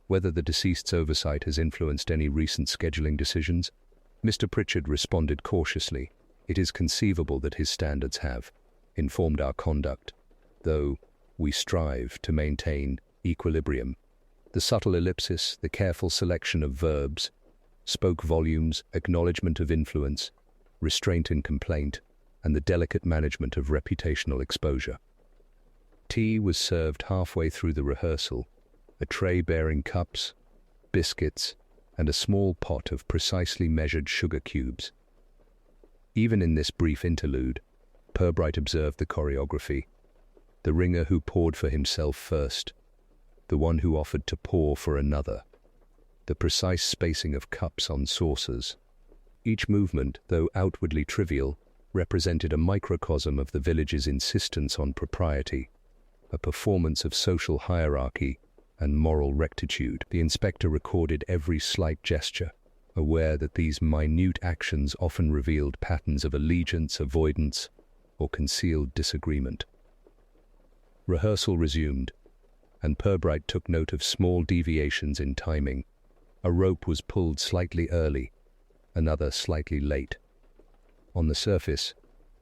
"whether the deceased's oversight has influenced any recent scheduling decisions?" Mr. Pritchard responded cautiously. "It is conceivable that his standards have informed our conduct, though we strive to maintain equilibrium." The subtle ellipsis, the careful selection of verbs, spoke volumes, acknowledgement of influence, restraint and complaint, and the delicate management of reputational exposure. Tea was served halfway through the rehearsal, a tray bearing cups, biscuits, and a small pot of precisely measured sugar cubes. Even in this brief interlude, Purbright observed the choreography. The ringer who poured for himself first, the one who offered to pour for another, the precise spacing of cups on saucers. Each movement, though outwardly trivial, represented a microcosm of the village's insistence on propriety, a performance of social hierarchy and moral rectitude. The inspector recorded every slight gesture, aware that these minute actions often revealed patterns of allegiance, avoidance, or concealed disagreement. Rehearsal resumed, and Purbright took note of small deviations in timing. A rope was pulled slightly early, another slightly late. On the surface,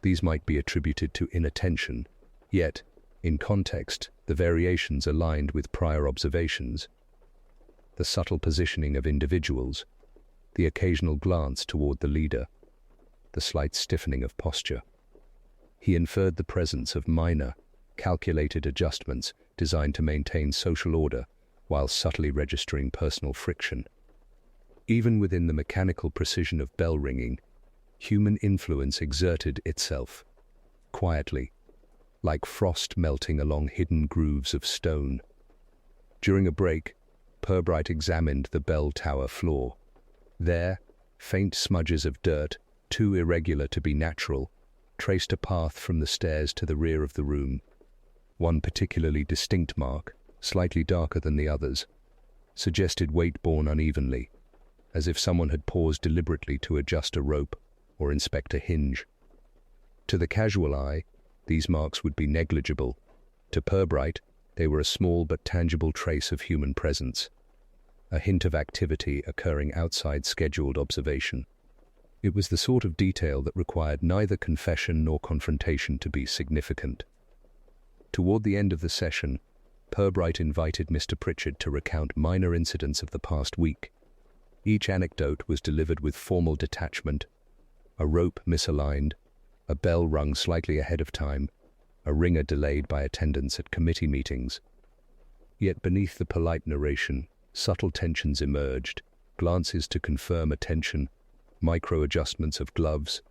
these might be attributed to inattention, yet, in context, the variations aligned with prior observations. The subtle positioning of individuals, the occasional glance toward the leader, the slight stiffening of posture. He inferred the presence of minor, calculated adjustments designed to maintain social order while subtly registering personal friction. Even within the mechanical precision of bell ringing, human influence exerted itself, quietly, like frost melting along hidden grooves of stone. During a break, Purbright examined the bell tower floor. There, faint smudges of dirt, too irregular to be natural, traced a path from the stairs to the rear of the room. One particularly distinct mark, slightly darker than the others, suggested weight borne unevenly, as if someone had paused deliberately to adjust a rope or inspect a hinge. To the casual eye, these marks would be negligible. To Purbright, they were a small but tangible trace of human presence, a hint of activity occurring outside scheduled observation. It was the sort of detail that required neither confession nor confrontation to be significant. Toward the end of the session, Purbright invited Mr. Pritchard to recount minor incidents of the past week. Each anecdote was delivered with formal detachment: a rope misaligned, a bell rung slightly ahead of time, a ringer delayed by attendance at committee meetings. Yet beneath the polite narration, subtle tensions emerged, glances to confirm attention, micro-adjustments of gloves,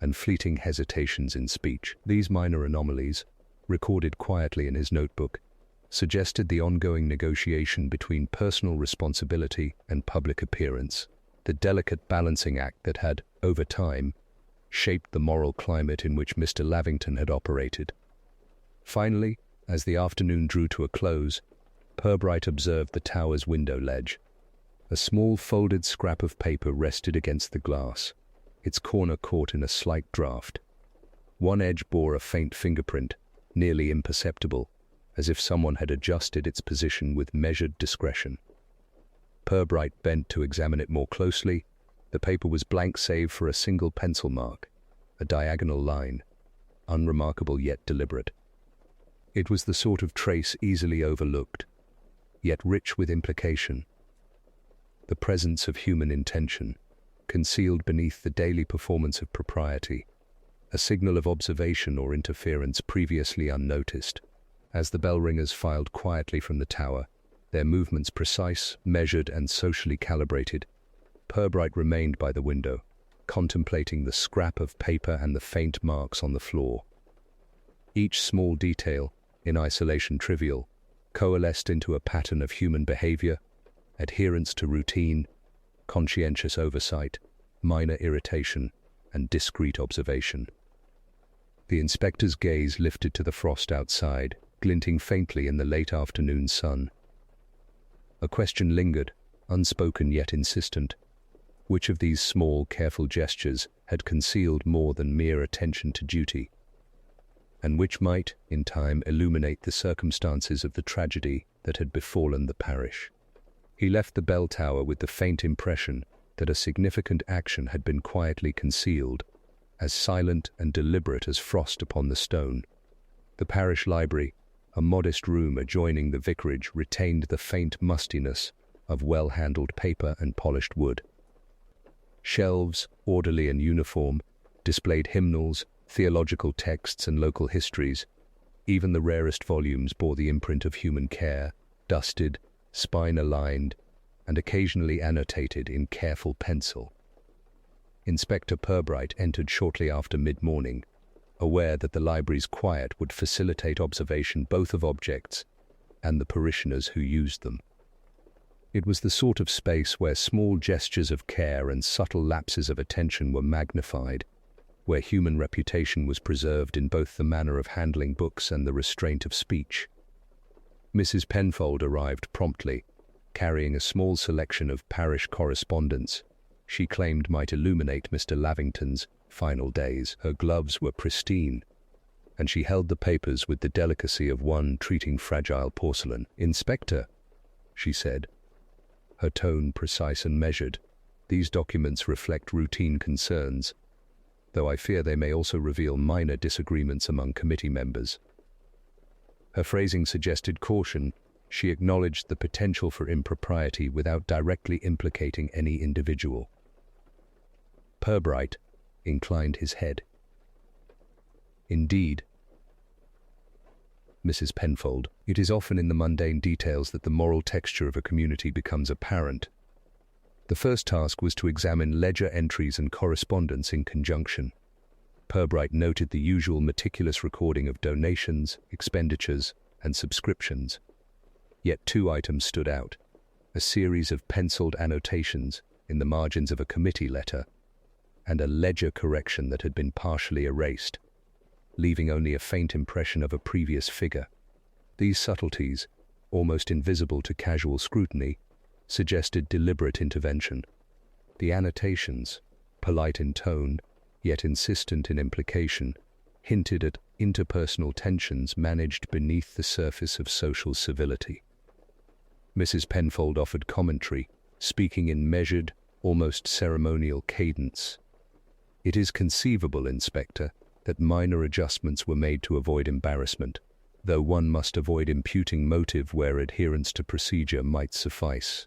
and fleeting hesitations in speech. These minor anomalies, recorded quietly in his notebook, suggested the ongoing negotiation between personal responsibility and public appearance, the delicate balancing act that had, over time, shaped the moral climate in which Mr. Lavington had operated. Finally, as the afternoon drew to a close, Purbright observed the tower's window ledge. A small folded scrap of paper rested against the glass, its corner caught in a slight draught. One edge bore a faint fingerprint, nearly imperceptible, as if someone had adjusted its position with measured discretion. Purbright bent to examine it more closely. The paper was blank save for a single pencil mark, a diagonal line, unremarkable yet deliberate. It was the sort of trace easily overlooked, yet rich with implication. The presence of human intention, concealed beneath the daily performance of propriety, a signal of observation or interference previously unnoticed. As the bell ringers filed quietly from the tower, their movements precise, measured, and socially calibrated, Purbright remained by the window, contemplating the scrap of paper and the faint marks on the floor. Each small detail, in isolation trivial, coalesced into a pattern of human behavior: adherence to routine, conscientious oversight, minor irritation, and discreet observation. The inspector's gaze lifted to the frost outside, glinting faintly in the late afternoon sun. A question lingered, unspoken yet insistent. Which of these small, careful gestures had concealed more than mere attention to duty, and which might, in time, illuminate the circumstances of the tragedy that had befallen the parish? He left the bell tower with the faint impression that a significant action had been quietly concealed, as silent and deliberate as frost upon the stone. The parish library, a modest room adjoining the vicarage, retained the faint mustiness of well-handled paper and polished wood. Shelves, orderly and uniform, displayed hymnals, theological texts, and local histories. Even the rarest volumes bore the imprint of human care, dusted, spine-aligned, and occasionally annotated in careful pencil. Inspector Purbright entered shortly after mid-morning, aware that the library's quiet would facilitate observation both of objects and the parishioners who used them. It was the sort of space where small gestures of care and subtle lapses of attention were magnified, where human reputation was preserved in both the manner of handling books and the restraint of speech. Mrs. Penfold arrived promptly, carrying a small selection of parish correspondence she claimed might illuminate Mr. Lavington's final days. Her gloves were pristine, and she held the papers with the delicacy of one treating fragile porcelain. "Inspector," she said, her tone precise and measured, "these documents reflect routine concerns, though I fear they may also reveal minor disagreements among committee members." Her phrasing suggested caution. She acknowledged the potential for impropriety without directly implicating any individual. Purbright inclined his head. "Indeed, Mrs. Penfold, it is often in the mundane details that the moral texture of a community becomes apparent. The first task was to examine ledger entries and correspondence in conjunction. Purbright noted the usual meticulous recording of donations, expenditures, and subscriptions. Yet two items stood out: a series of penciled annotations in the margins of a committee letter, and a ledger correction that had been partially erased, leaving only a faint impression of a previous figure. These subtleties, almost invisible to casual scrutiny, suggested deliberate intervention. The annotations, polite in tone, yet insistent in implication, hinted at interpersonal tensions managed beneath the surface of social civility. Mrs. Penfold offered commentary, speaking in measured, almost ceremonial cadence. "It is conceivable, Inspector, that minor adjustments were made to avoid embarrassment, though one must avoid imputing motive where adherence to procedure might suffice."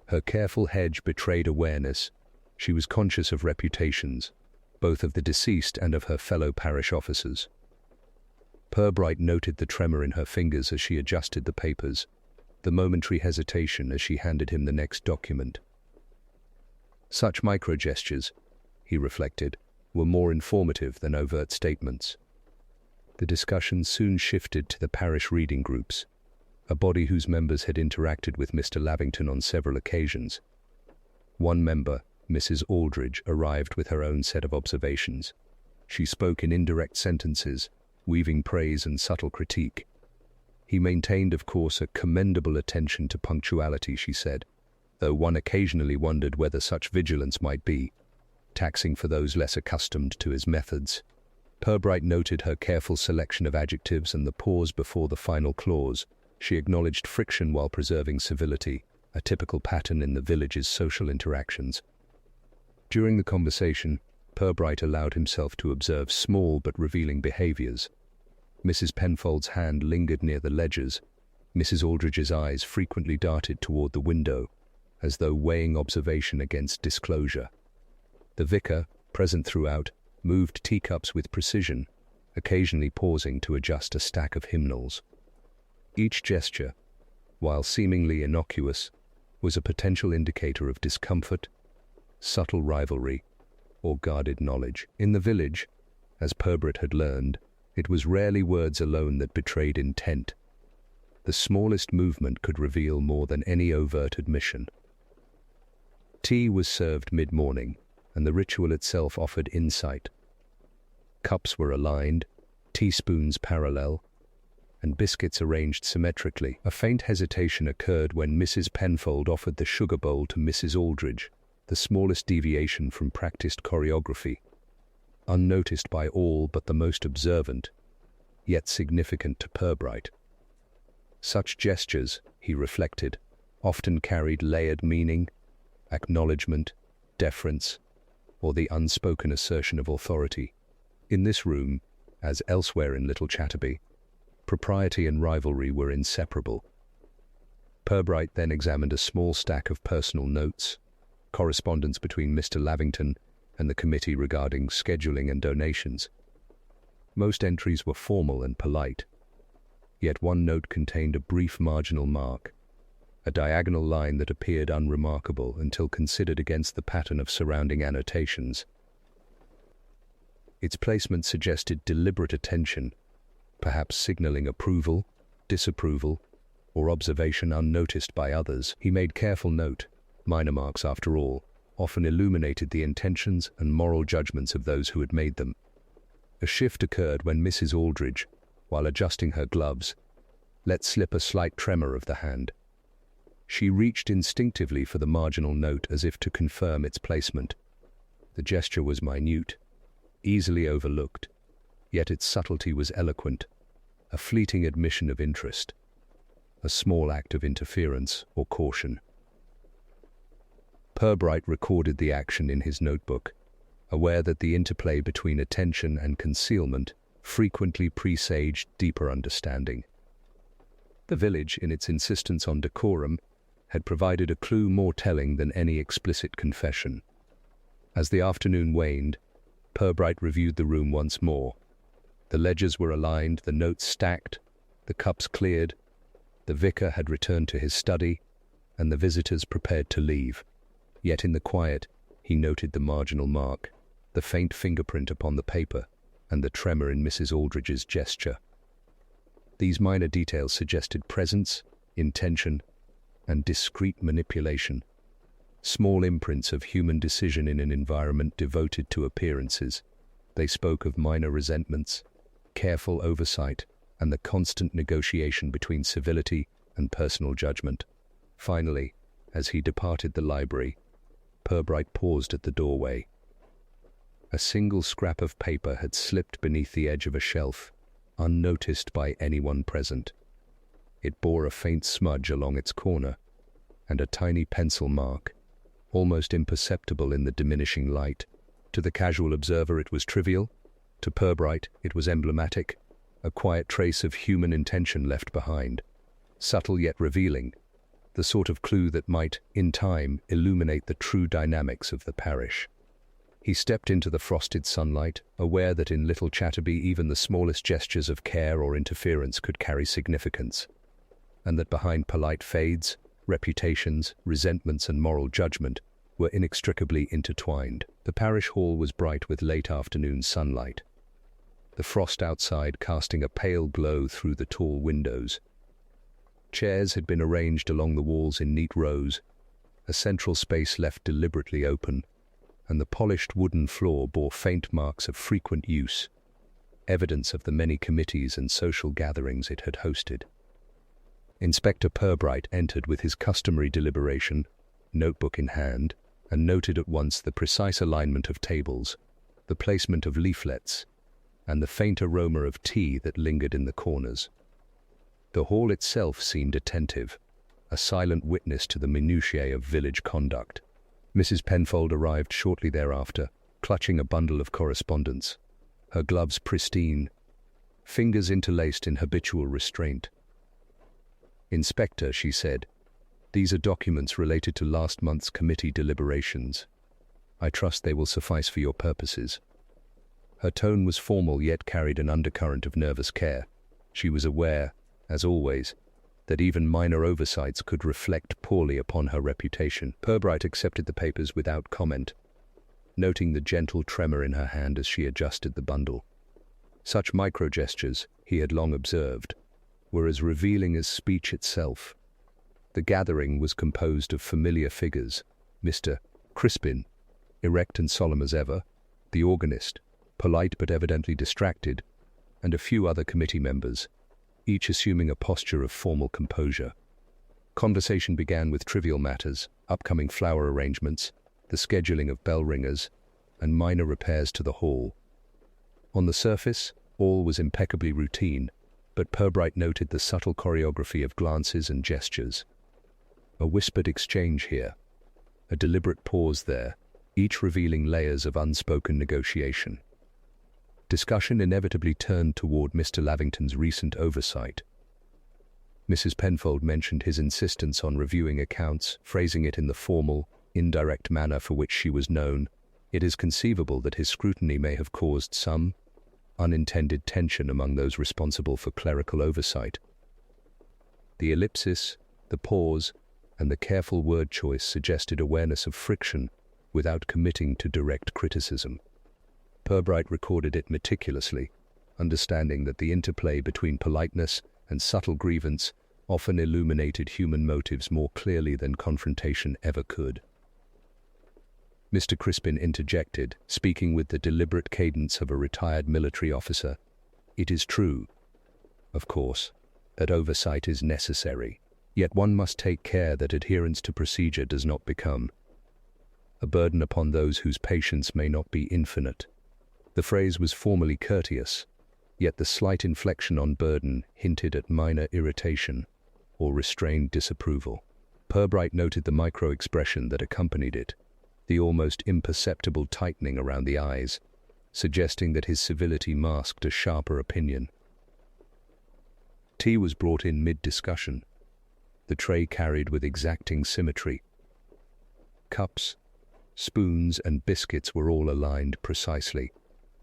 Her careful hedge betrayed awareness. She was conscious of reputations, both of the deceased and of her fellow parish officers. Purbright noted the tremor in her fingers as she adjusted the papers, the momentary hesitation as she handed him the next document. Such micro-gestures, he reflected, were more informative than overt statements. The discussion soon shifted to the parish reading groups, a body whose members had interacted with Mr. Lavington on several occasions. One member, Mrs. Aldridge, arrived with her own set of observations. She spoke in indirect sentences, weaving praise and subtle critique. He maintained, of course, a commendable attention to punctuality, she said, though one occasionally wondered whether such vigilance might be taxing for those less accustomed to his methods. Purbright noted her careful selection of adjectives and the pause before the final clause. She acknowledged friction while preserving civility, a typical pattern in the village's social interactions. During the conversation, Purbright allowed himself to observe small but revealing behaviors. Mrs. Penfold's hand lingered near the ledgers. Mrs. Aldridge's eyes frequently darted toward the window, as though weighing observation against disclosure. The vicar, present throughout, moved teacups with precision, occasionally pausing to adjust a stack of hymnals. Each gesture, while seemingly innocuous, was a potential indicator of discomfort, subtle rivalry, or guarded knowledge. In the village, as Purbright had learned, it was rarely words alone that betrayed intent. The smallest movement could reveal more than any overt admission. Tea was served mid-morning, and the ritual itself offered insight. Cups were aligned, teaspoons parallel, and biscuits arranged symmetrically. A faint hesitation occurred when Mrs. Penfold offered the sugar bowl to Mrs. Aldridge, the smallest deviation from practiced choreography, unnoticed by all but the most observant, yet significant to Purbright. Such gestures, he reflected, often carried layered meaning, acknowledgement, deference, or the unspoken assertion of authority. In this room, as elsewhere in Little Chatterby, propriety and rivalry were inseparable. Purbright then examined a small stack of personal notes, correspondence between Mr. Lavington and the committee regarding scheduling and donations. Most entries were formal and polite, yet one note contained a brief marginal mark, a diagonal line that appeared unremarkable until considered against the pattern of surrounding annotations. Its placement suggested deliberate attention, perhaps signaling approval, disapproval, or observation unnoticed by others. He made careful note. Minor marks, after all, often illuminated the intentions and moral judgments of those who had made them. A shift occurred when Mrs. Aldridge, while adjusting her gloves, let slip a slight tremor of the hand. She reached instinctively for the marginal note as if to confirm its placement. The gesture was minute, easily overlooked, yet its subtlety was eloquent, a fleeting admission of interest, a small act of interference or caution. Purbright recorded the action in his notebook, aware that the interplay between attention and concealment frequently presaged deeper understanding. The village, in its insistence on decorum, had provided a clue more telling than any explicit confession. As the afternoon waned, Purbright reviewed the room once more. The ledgers were aligned, the notes stacked, the cups cleared. The vicar had returned to his study, and the visitors prepared to leave. Yet in the quiet, he noted the marginal mark, the faint fingerprint upon the paper, and the tremor in Mrs. Aldridge's gesture. These minor details suggested presence, intention, and discreet manipulation, small imprints of human decision in an environment devoted to appearances. They spoke of minor resentments, careful oversight, and the constant negotiation between civility and personal judgment. Finally, as he departed the library, Purbright paused at the doorway. A single scrap of paper had slipped beneath the edge of a shelf, unnoticed by anyone present. It bore a faint smudge along its corner, and a tiny pencil mark, almost imperceptible in the diminishing light. To the casual observer it was trivial. To Purbright it was emblematic, a quiet trace of human intention left behind, subtle yet revealing, the sort of clue that might, in time, illuminate the true dynamics of the parish. He stepped into the frosted sunlight, aware that in Little Chatterby even the smallest gestures of care or interference could carry significance, and that behind polite fades, reputations, resentments and moral judgment were inextricably intertwined. The parish hall was bright with late afternoon sunlight, the frost outside casting a pale glow through the tall windows. Chairs had been arranged along the walls in neat rows, a central space left deliberately open, and the polished wooden floor bore faint marks of frequent use, evidence of the many committees and social gatherings it had hosted. Inspector Purbright entered with his customary deliberation, notebook in hand, and noted at once the precise alignment of tables, the placement of leaflets, and the faint aroma of tea that lingered in the corners. The hall itself seemed attentive, a silent witness to the minutiae of village conduct. Mrs. Penfold arrived shortly thereafter, clutching a bundle of correspondence, her gloves pristine, fingers interlaced in habitual restraint. "Inspector," she said, "these are documents related to last month's committee deliberations. I trust they will suffice for your purposes." Her tone was formal yet carried an undercurrent of nervous care. She was aware, as always, that even minor oversights could reflect poorly upon her reputation. Purbright accepted the papers without comment, noting the gentle tremor in her hand as she adjusted the bundle. Such micro-gestures, he had long observed, were as revealing as speech itself. The gathering was composed of familiar figures: Mr. Crispin, erect and solemn as ever, the organist, polite but evidently distracted, and a few other committee members, each assuming a posture of formal composure. Conversation began with trivial matters, upcoming flower arrangements, the scheduling of bell ringers, and minor repairs to the hall. On the surface, all was impeccably routine, but Purbright noted the subtle choreography of glances and gestures. A whispered exchange here, a deliberate pause there, each revealing layers of unspoken negotiation. Discussion inevitably turned toward Mr. Lavington's recent oversight. Mrs. Penfold mentioned his insistence on reviewing accounts, phrasing it in the formal, indirect manner for which she was known. It is conceivable that his scrutiny may have caused some unintended tension among those responsible for clerical oversight. The ellipsis, the pause, and the careful word choice suggested awareness of friction without committing to direct criticism. Purbright recorded it meticulously, understanding that the interplay between politeness and subtle grievance often illuminated human motives more clearly than confrontation ever could. Mr. Crispin interjected, speaking with the deliberate cadence of a retired military officer. "It is true, of course, that oversight is necessary, yet one must take care that adherence to procedure does not become a burden upon those whose patience may not be infinite." The phrase was formally courteous, yet the slight inflection on burden hinted at minor irritation or restrained disapproval. Purbright noted the micro-expression that accompanied it, the almost imperceptible tightening around the eyes, suggesting that his civility masked a sharper opinion. Tea was brought in mid-discussion, the tray carried with exacting symmetry. Cups, spoons, and biscuits were all aligned precisely.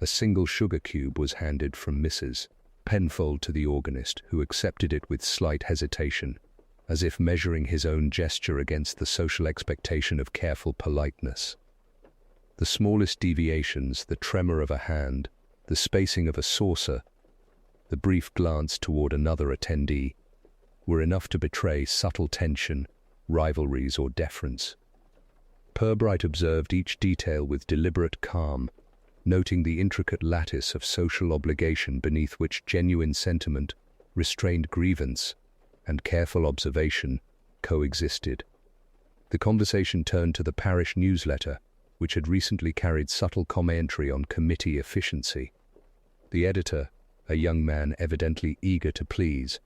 A single sugar cube was handed from Mrs. Penfold to the organist, who accepted it with slight hesitation, as if measuring his own gesture against the social expectation of careful politeness. The smallest deviations, the tremor of a hand, the spacing of a saucer, the brief glance toward another attendee, were enough to betray subtle tension, rivalries, or deference. Purbright observed each detail with deliberate calm, noting the intricate lattice of social obligation beneath which genuine sentiment, restrained grievance, and careful observation coexisted. The conversation turned to the parish newsletter, which had recently carried subtle commentary on committee efficiency. The editor, a young man evidently eager to please,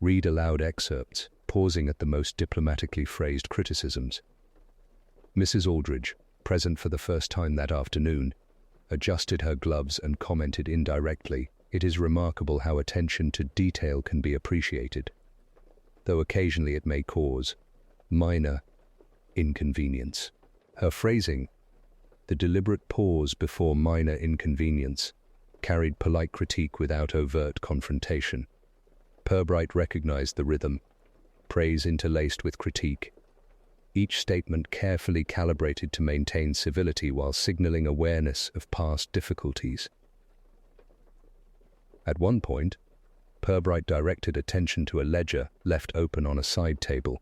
read aloud excerpts, pausing at the most diplomatically phrased criticisms. Mrs. Aldridge, present for the first time that afternoon, adjusted her gloves and commented indirectly, "It is remarkable how attention to detail can be appreciated, though occasionally it may cause minor inconvenience." Her phrasing, the deliberate pause before minor inconvenience, carried polite critique without overt confrontation. Purbright recognized the rhythm, praise interlaced with critique, each statement carefully calibrated to maintain civility while signaling awareness of past difficulties. At one point, Purbright directed attention to a ledger left open on a side table.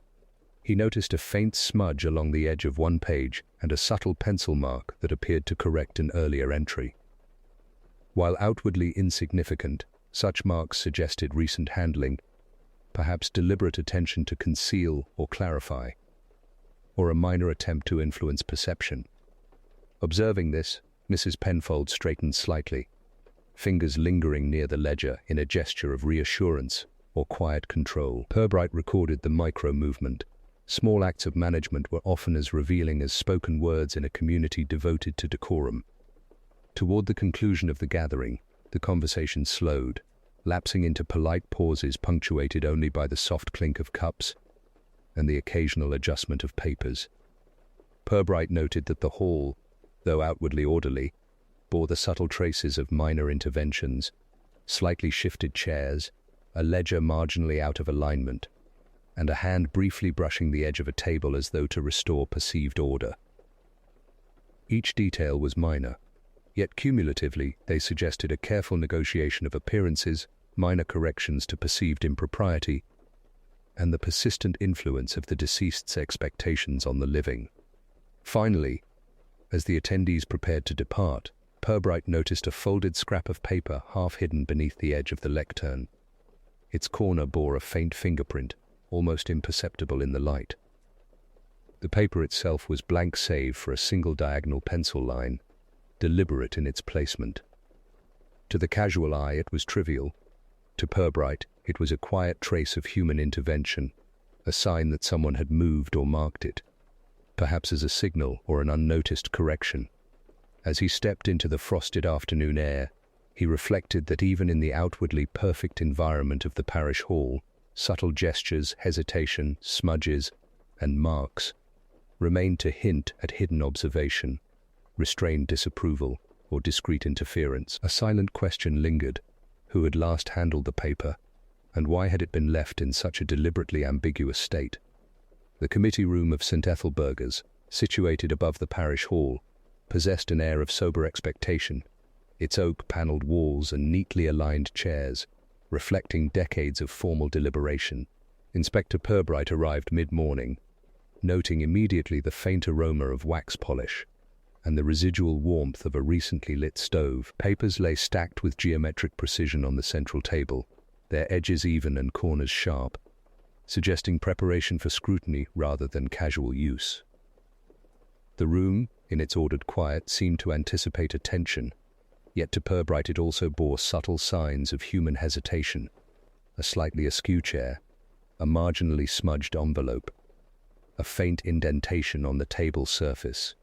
He noticed a faint smudge along the edge of one page and a subtle pencil mark that appeared to correct an earlier entry. While outwardly insignificant, such marks suggested recent handling, perhaps deliberate attention to conceal or clarify, or a minor attempt to influence perception. Observing this, Mrs. Penfold straightened slightly, fingers lingering near the ledger in a gesture of reassurance or quiet control. Purbright recorded the micro-movement. Small acts of management were often as revealing as spoken words in a community devoted to decorum. Toward the conclusion of the gathering, the conversation slowed, lapsing into polite pauses punctuated only by the soft clink of cups and the occasional adjustment of papers. Purbright noted that the hall, though outwardly orderly, bore the subtle traces of minor interventions, slightly shifted chairs, a ledger marginally out of alignment, and a hand briefly brushing the edge of a table as though to restore perceived order. Each detail was minor, yet cumulatively they suggested a careful negotiation of appearances, minor corrections to perceived impropriety, and the persistent influence of the deceased's expectations on the living. Finally, as the attendees prepared to depart, Purbright noticed a folded scrap of paper half hidden beneath the edge of the lectern. Its corner bore a faint fingerprint, almost imperceptible in the light. The paper itself was blank save for a single diagonal pencil line, deliberate in its placement. To the casual eye it was trivial. To Purbright it was a quiet trace of human intervention, a sign that someone had moved or marked it, perhaps as a signal or an unnoticed correction. As he stepped into the frosted afternoon air, he reflected that even in the outwardly perfect environment of the parish hall, subtle gestures, hesitation, smudges, and marks remained to hint at hidden observation, restrained disapproval, or discreet interference. A silent question lingered. Who had last handled the paper, and why had it been left in such a deliberately ambiguous state? The committee room of St. Ethelburga's, situated above the parish hall, possessed an air of sober expectation, its oak-panelled walls and neatly aligned chairs, reflecting decades of formal deliberation. Inspector Purbright arrived mid-morning, noting immediately the faint aroma of wax polish and the residual warmth of a recently lit stove. Papers lay stacked with geometric precision on the central table, their edges even and corners sharp, suggesting preparation for scrutiny rather than casual use. The room, in its ordered quiet, seemed to anticipate attention, yet to Purbright it also bore subtle signs of human hesitation: a slightly askew chair, a marginally smudged envelope, a faint indentation on the table surface.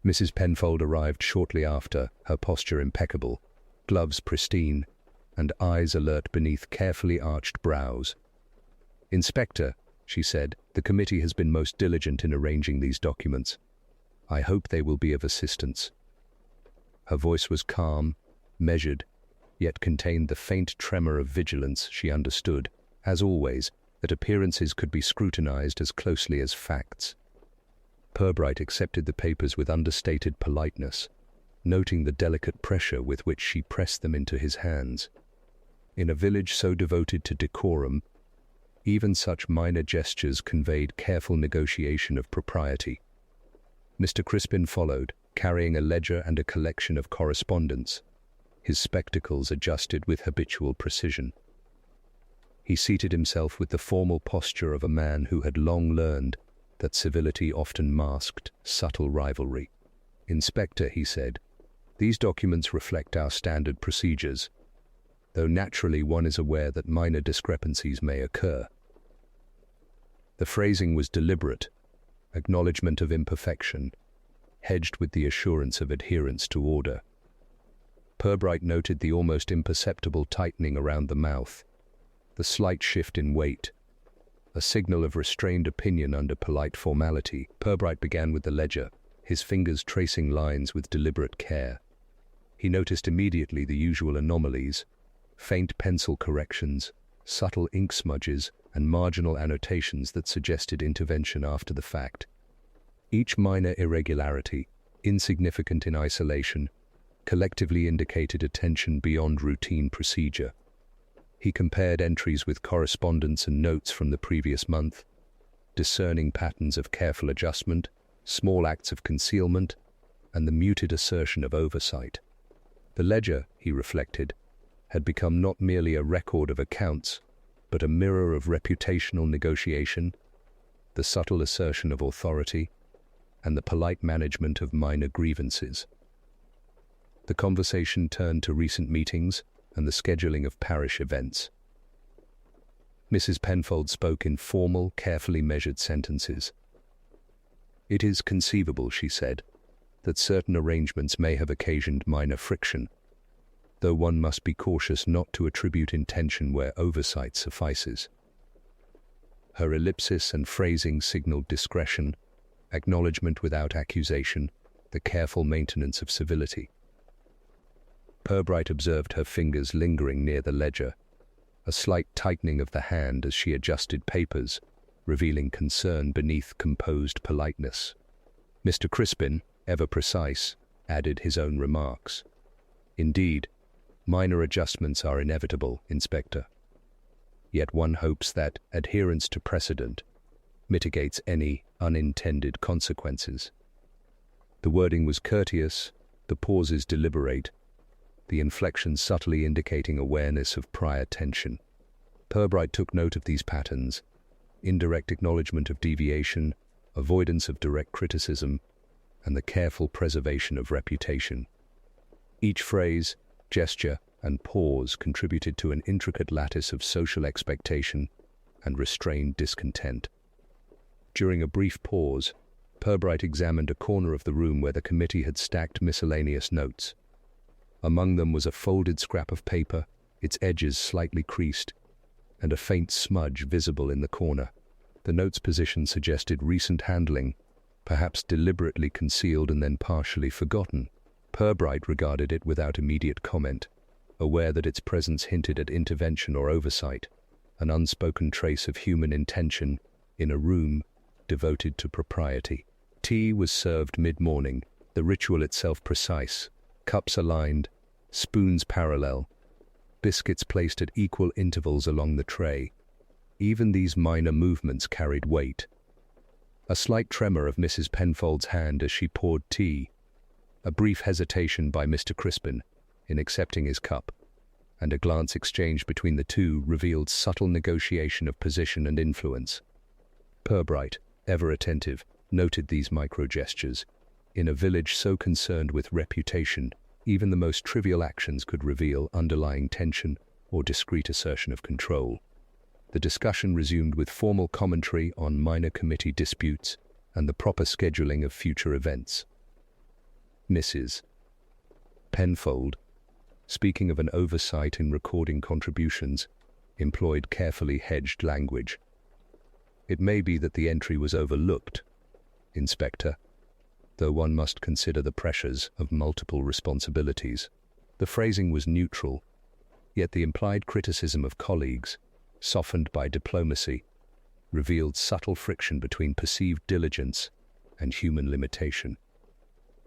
Mrs. Penfold arrived shortly after, her posture impeccable, gloves pristine, and eyes alert beneath carefully arched brows. "Inspector," she said, "the committee has been most diligent in arranging these documents. I hope they will be of assistance." Her voice was calm, measured, yet contained the faint tremor of vigilance. She understood, as always, that appearances could be scrutinized as closely as facts. Purbright accepted the papers with understated politeness, noting the delicate pressure with which she pressed them into his hands. In a village so devoted to decorum, even such minor gestures conveyed careful negotiation of propriety. Mr. Crispin followed, carrying a ledger and a collection of correspondence, his spectacles adjusted with habitual precision. He seated himself with the formal posture of a man who had long learned that civility often masked subtle rivalry. "Inspector," he said, "these documents reflect our standard procedures. though naturally one is aware that minor discrepancies may occur. The phrasing was deliberate, acknowledgement of imperfection, hedged with the assurance of adherence to order. Purbright noted the almost imperceptible tightening around the mouth, the slight shift in weight, a signal of restrained opinion under polite formality. Purbright began with the ledger, his fingers tracing lines with deliberate care. He noticed immediately the usual anomalies, faint pencil corrections, subtle ink smudges, and marginal annotations that suggested intervention after the fact. Each minor irregularity, insignificant in isolation, collectively indicated attention beyond routine procedure. He compared entries with correspondence and notes from the previous month, discerning patterns of careful adjustment, small acts of concealment, and the muted assertion of oversight. The ledger, he reflected, had become not merely a record of accounts, but a mirror of reputational negotiation, the subtle assertion of authority, and the polite management of minor grievances. The conversation turned to recent meetings and the scheduling of parish events. Mrs. Penfold spoke in formal, carefully measured sentences. "It is conceivable," she said, "that certain arrangements may have occasioned minor friction, though one must be cautious not to attribute intention where oversight suffices." Her ellipsis and phrasing signaled discretion, acknowledgement without accusation, the careful maintenance of civility. Purbright observed her fingers lingering near the ledger, a slight tightening of the hand as she adjusted papers, revealing concern beneath composed politeness. Mr. Crispin, ever precise, added his own remarks. "Indeed, minor adjustments are inevitable, Inspector. Yet one hopes that adherence to precedent mitigates any unintended consequences." The wording was courteous, the pauses deliberate, the inflection subtly indicating awareness of prior tension. Purbright took note of these patterns: indirect acknowledgement of deviation, avoidance of direct criticism, and the careful preservation of reputation. Each phrase, gesture, and pause contributed to an intricate lattice of social expectation and restrained discontent. During a brief pause, Purbright examined a corner of the room where the committee had stacked miscellaneous notes. Among them was a folded scrap of paper, its edges slightly creased, and a faint smudge visible in the corner. The note's position suggested recent handling, perhaps deliberately concealed and then partially forgotten. Purbright regarded it without immediate comment, aware that its presence hinted at intervention or oversight, an unspoken trace of human intention in a room devoted to propriety. Tea was served mid-morning, the ritual itself precise, cups aligned, spoons parallel, biscuits placed at equal intervals along the tray. Even these minor movements carried weight. A slight tremor of Mrs. Penfold's hand as she poured tea, a brief hesitation by Mr. Crispin in accepting his cup, and a glance exchanged between the two revealed subtle negotiation of position and influence. Purbright, ever attentive, noted these micro-gestures. In a village so concerned with reputation, even the most trivial actions could reveal underlying tension or discreet assertion of control. The discussion resumed with formal commentary on minor committee disputes and the proper scheduling of future events. Mrs. Penfold, speaking of an oversight in recording contributions, employed carefully hedged language. "It may be that the entry was overlooked, Inspector, though one must consider the pressures of multiple responsibilities." The phrasing was neutral, yet the implied criticism of colleagues, softened by diplomacy, revealed subtle friction between perceived diligence and human limitation.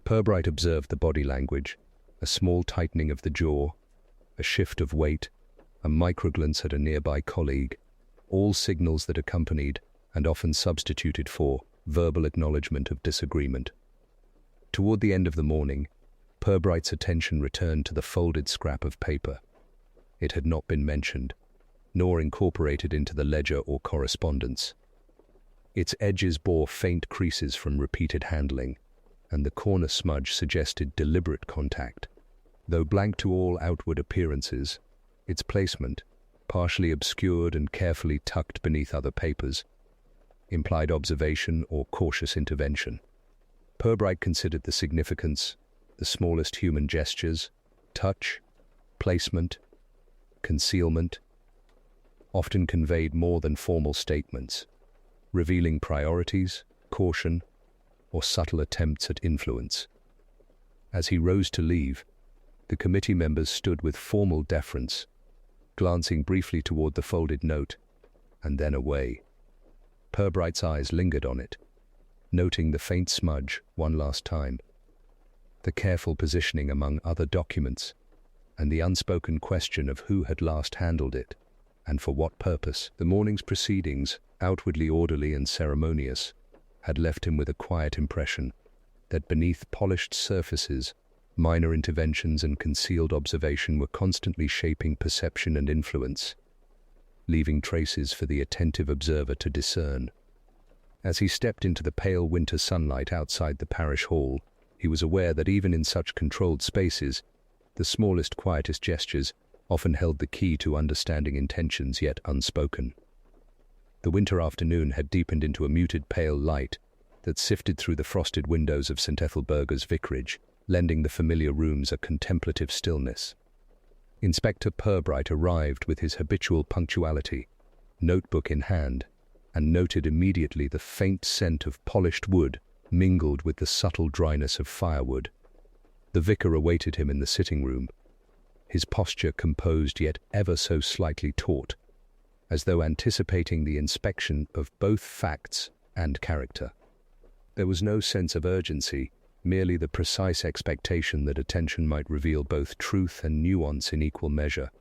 Purbright observed the body language, a small tightening of the jaw, a shift of weight, a microglance at a nearby colleague, all signals that accompanied, and often substituted for, verbal acknowledgement of disagreement. Toward the end of the morning, Purbright's attention returned to the folded scrap of paper. It had not been mentioned, nor incorporated into the ledger or correspondence. Its edges bore faint creases from repeated handling, and the corner smudge suggested deliberate contact. Though blank to all outward appearances, Its placement, partially obscured and carefully tucked beneath other papers, implied observation or cautious intervention. Purbright considered the significance, the smallest human gestures, touch, placement, concealment, often conveyed more than formal statements, revealing priorities, caution, or subtle attempts at influence. As he rose to leave, the committee members stood with formal deference, glancing briefly toward the folded note, and then away. Purbright's eyes lingered on it, noting the faint smudge one last time, the careful positioning among other documents, and the unspoken question of who had last handled it, and for what purpose. The morning's proceedings, outwardly orderly and ceremonious, had left him with a quiet impression that beneath polished surfaces, minor interventions and concealed observation were constantly shaping perception and influence, leaving traces for the attentive observer to discern. As he stepped into the pale winter sunlight outside the parish hall, he was aware that even in such controlled spaces, the smallest, quietest gestures often held the key to understanding intentions yet unspoken. The winter afternoon had deepened into a muted pale light that sifted through the frosted windows of St. Ethelburga's vicarage, lending the familiar rooms a contemplative stillness. Inspector Purbright arrived with his habitual punctuality, notebook in hand, and noted immediately the faint scent of polished wood mingled with the subtle dryness of firewood. The vicar awaited him in the sitting room, his posture composed yet ever so slightly taut, as though anticipating the inspection of both facts and character. There was no sense of urgency, merely the precise expectation that attention might reveal both truth and nuance in equal measure.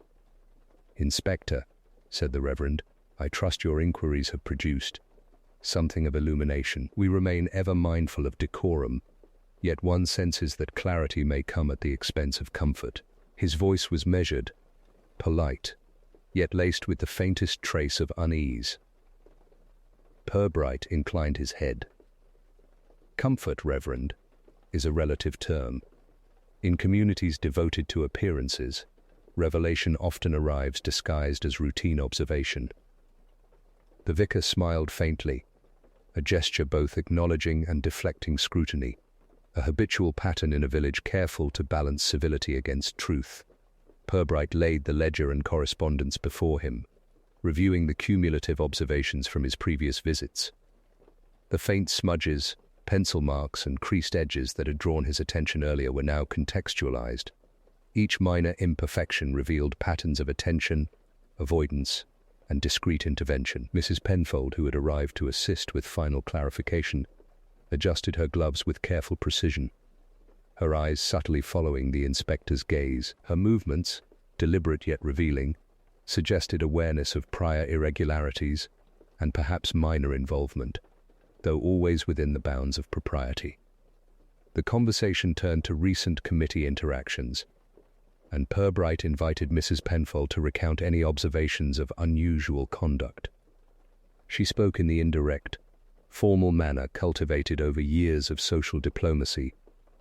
"Inspector," said the Reverend, "I trust your inquiries have produced something of illumination. We remain ever mindful of decorum, yet one senses that clarity may come at the expense of comfort." His voice was measured, polite, yet laced with the faintest trace of unease. Purbright inclined his head. "Comfort, Reverend, is a relative term. In communities devoted to appearances, revelation often arrives disguised as routine observation." The vicar smiled faintly, a gesture both acknowledging and deflecting scrutiny, a habitual pattern in a village careful to balance civility against truth. Purbright laid the ledger and correspondence before him, reviewing the cumulative observations from his previous visits. The faint smudges, pencil marks and creased edges that had drawn his attention earlier were now contextualized. Each minor imperfection revealed patterns of attention, avoidance, and discreet intervention. Mrs. Penfold, who had arrived to assist with final clarification, adjusted her gloves with careful precision, her eyes subtly following the inspector's gaze. Her movements, deliberate yet revealing, suggested awareness of prior irregularities and perhaps minor involvement, though always within the bounds of propriety. The conversation turned to recent committee interactions, and Purbright invited Mrs. Penfold to recount any observations of unusual conduct. She spoke in the indirect, formal manner cultivated over years of social diplomacy.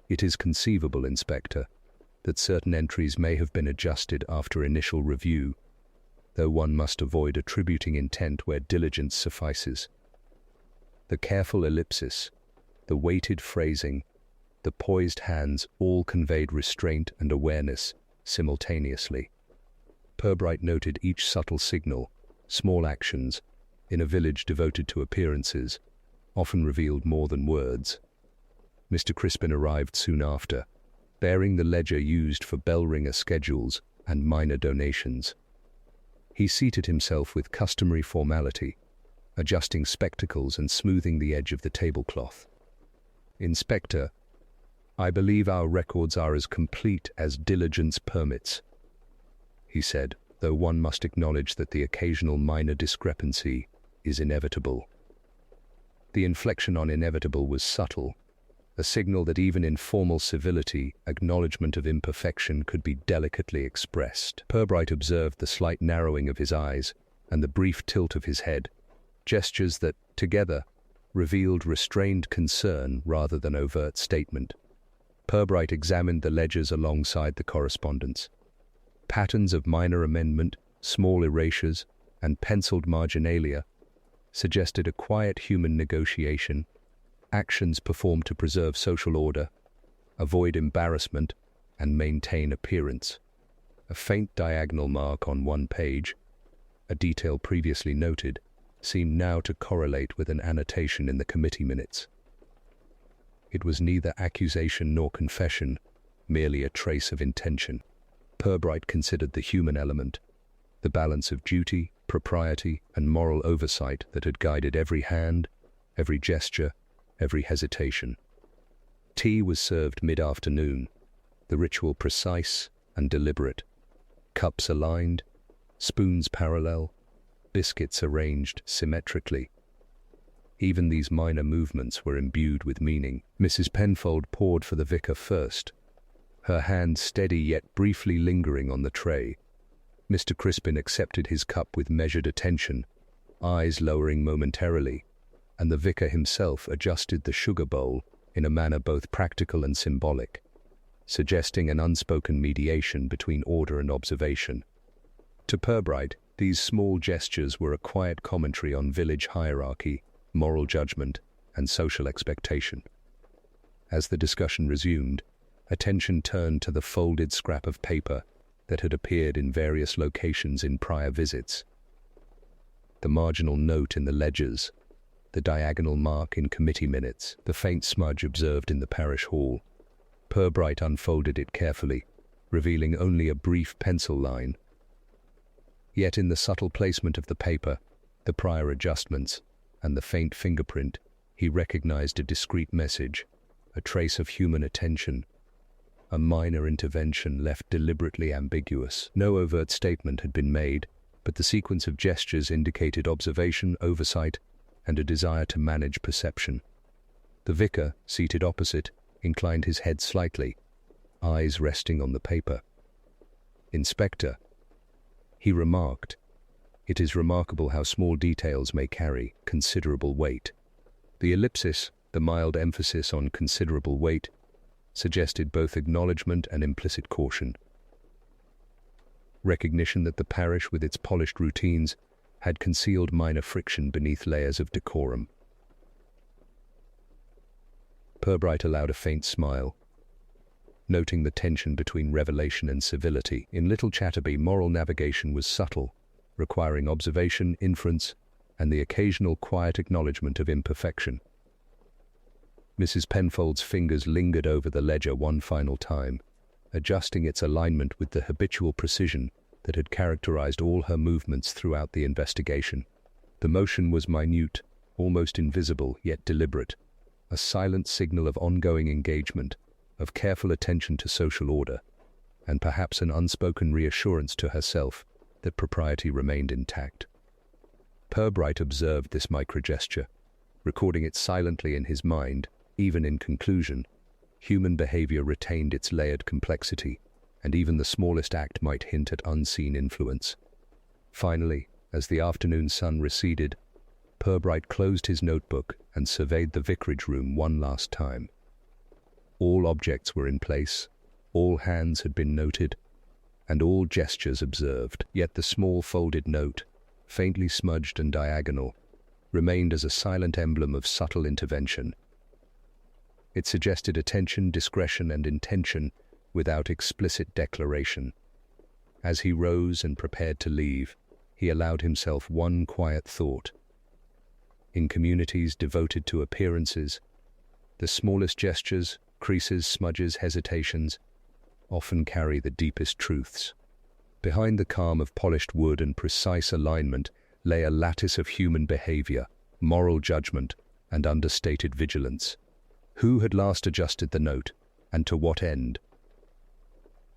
"It is conceivable, Inspector, that certain entries may have been adjusted after initial review, though one must avoid attributing intent where diligence suffices." The careful ellipsis, the weighted phrasing, the poised hands all conveyed restraint and awareness simultaneously. Purbright noted each subtle signal, small actions, in a village devoted to appearances, often revealed more than words. Mr. Crispin arrived soon after, bearing the ledger used for bell ringer schedules and minor donations. He seated himself with customary formality, adjusting spectacles and smoothing the edge of the tablecloth. "Inspector, I believe our records are as complete as diligence permits," he said, though one must acknowledge that the occasional minor discrepancy is inevitable. The inflection on inevitable was subtle, a signal that even in formal civility, acknowledgement of imperfection could be delicately expressed. Purbright observed the slight narrowing of his eyes and the brief tilt of his head, gestures that, together, revealed restrained concern rather than overt statement. Purbright examined the ledgers alongside the correspondence, patterns of minor amendment, small erasures, and penciled marginalia suggested a quiet human negotiation, actions performed to preserve social order, avoid embarrassment, and maintain appearance. A faint diagonal mark on one page, a detail previously noted, seemed now to correlate with an annotation in the committee minutes. It was neither accusation nor confession, merely a trace of intention. Purbright considered the human element, the balance of duty, propriety, and moral oversight that had guided every hand, every gesture, every hesitation. Tea was served mid-afternoon, the ritual precise and deliberate. Cups aligned, spoons parallel, biscuits arranged symmetrically. Even these minor movements were imbued with meaning. Mrs. Penfold poured for the vicar first, her hand steady yet briefly lingering on the tray. Mr. Crispin accepted his cup with measured attention, eyes lowering momentarily, and the vicar himself adjusted the sugar bowl in a manner both practical and symbolic, suggesting an unspoken mediation between order and observation. To Purbright, these small gestures were a quiet commentary on village hierarchy, moral judgment, and social expectation. As the discussion resumed, attention turned to the folded scrap of paper that had appeared in various locations in prior visits. The marginal note in the ledgers, the diagonal mark in committee minutes, the faint smudge observed in the parish hall. Purbright unfolded it carefully, revealing only a brief pencil line. Yet in the subtle placement of the paper, the prior adjustments, and the faint fingerprint, he recognized a discreet message, a trace of human attention, a minor intervention left deliberately ambiguous. No overt statement had been made, but the sequence of gestures indicated observation, oversight, and a desire to manage perception. The vicar, seated opposite, inclined his head slightly, eyes resting on the paper. "Inspector," he remarked, "it is remarkable how small details may carry considerable weight." The ellipsis, the mild emphasis on considerable weight, suggested both acknowledgement and implicit caution. Recognition that the parish, with its polished routines, had concealed minor friction beneath layers of decorum. Purbright allowed a faint smile, noting the tension between revelation and civility. In Little Chatterby, moral navigation was subtle, requiring observation, inference, and the occasional quiet acknowledgement of imperfection. Mrs. Penfold's fingers lingered over the ledger one final time, adjusting its alignment with the habitual precision that had characterized all her movements throughout the investigation. The motion was minute, almost invisible, yet deliberate, a silent signal of ongoing engagement, of careful attention to social order, and perhaps an unspoken reassurance to herself that propriety remained intact. Purbright observed this microgesture, recording it silently in his mind. Even in conclusion, human behavior retained its layered complexity, and even the smallest act might hint at unseen influence. Finally, as the afternoon sun receded, Purbright closed his notebook and surveyed the vicarage room one last time. All objects were in place, all hands had been noted, and all gestures observed. Yet the small folded note, faintly smudged and diagonal, remained as a silent emblem of subtle intervention. It suggested attention, discretion, and intention without explicit declaration. As he rose and prepared to leave, he allowed himself one quiet thought. In communities devoted to appearances, the smallest gestures, creases, smudges, hesitations, often carry the deepest truths. Behind the calm of polished wood and precise alignment lay a lattice of human behavior, moral judgment, and understated vigilance. Who had last adjusted the note, and to what end?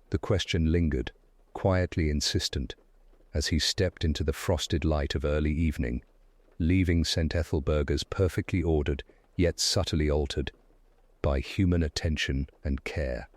The question lingered, quietly insistent, as he stepped into the frosted light of early evening, leaving St. Ethelburga's perfectly ordered, yet subtly altered, by human attention and care.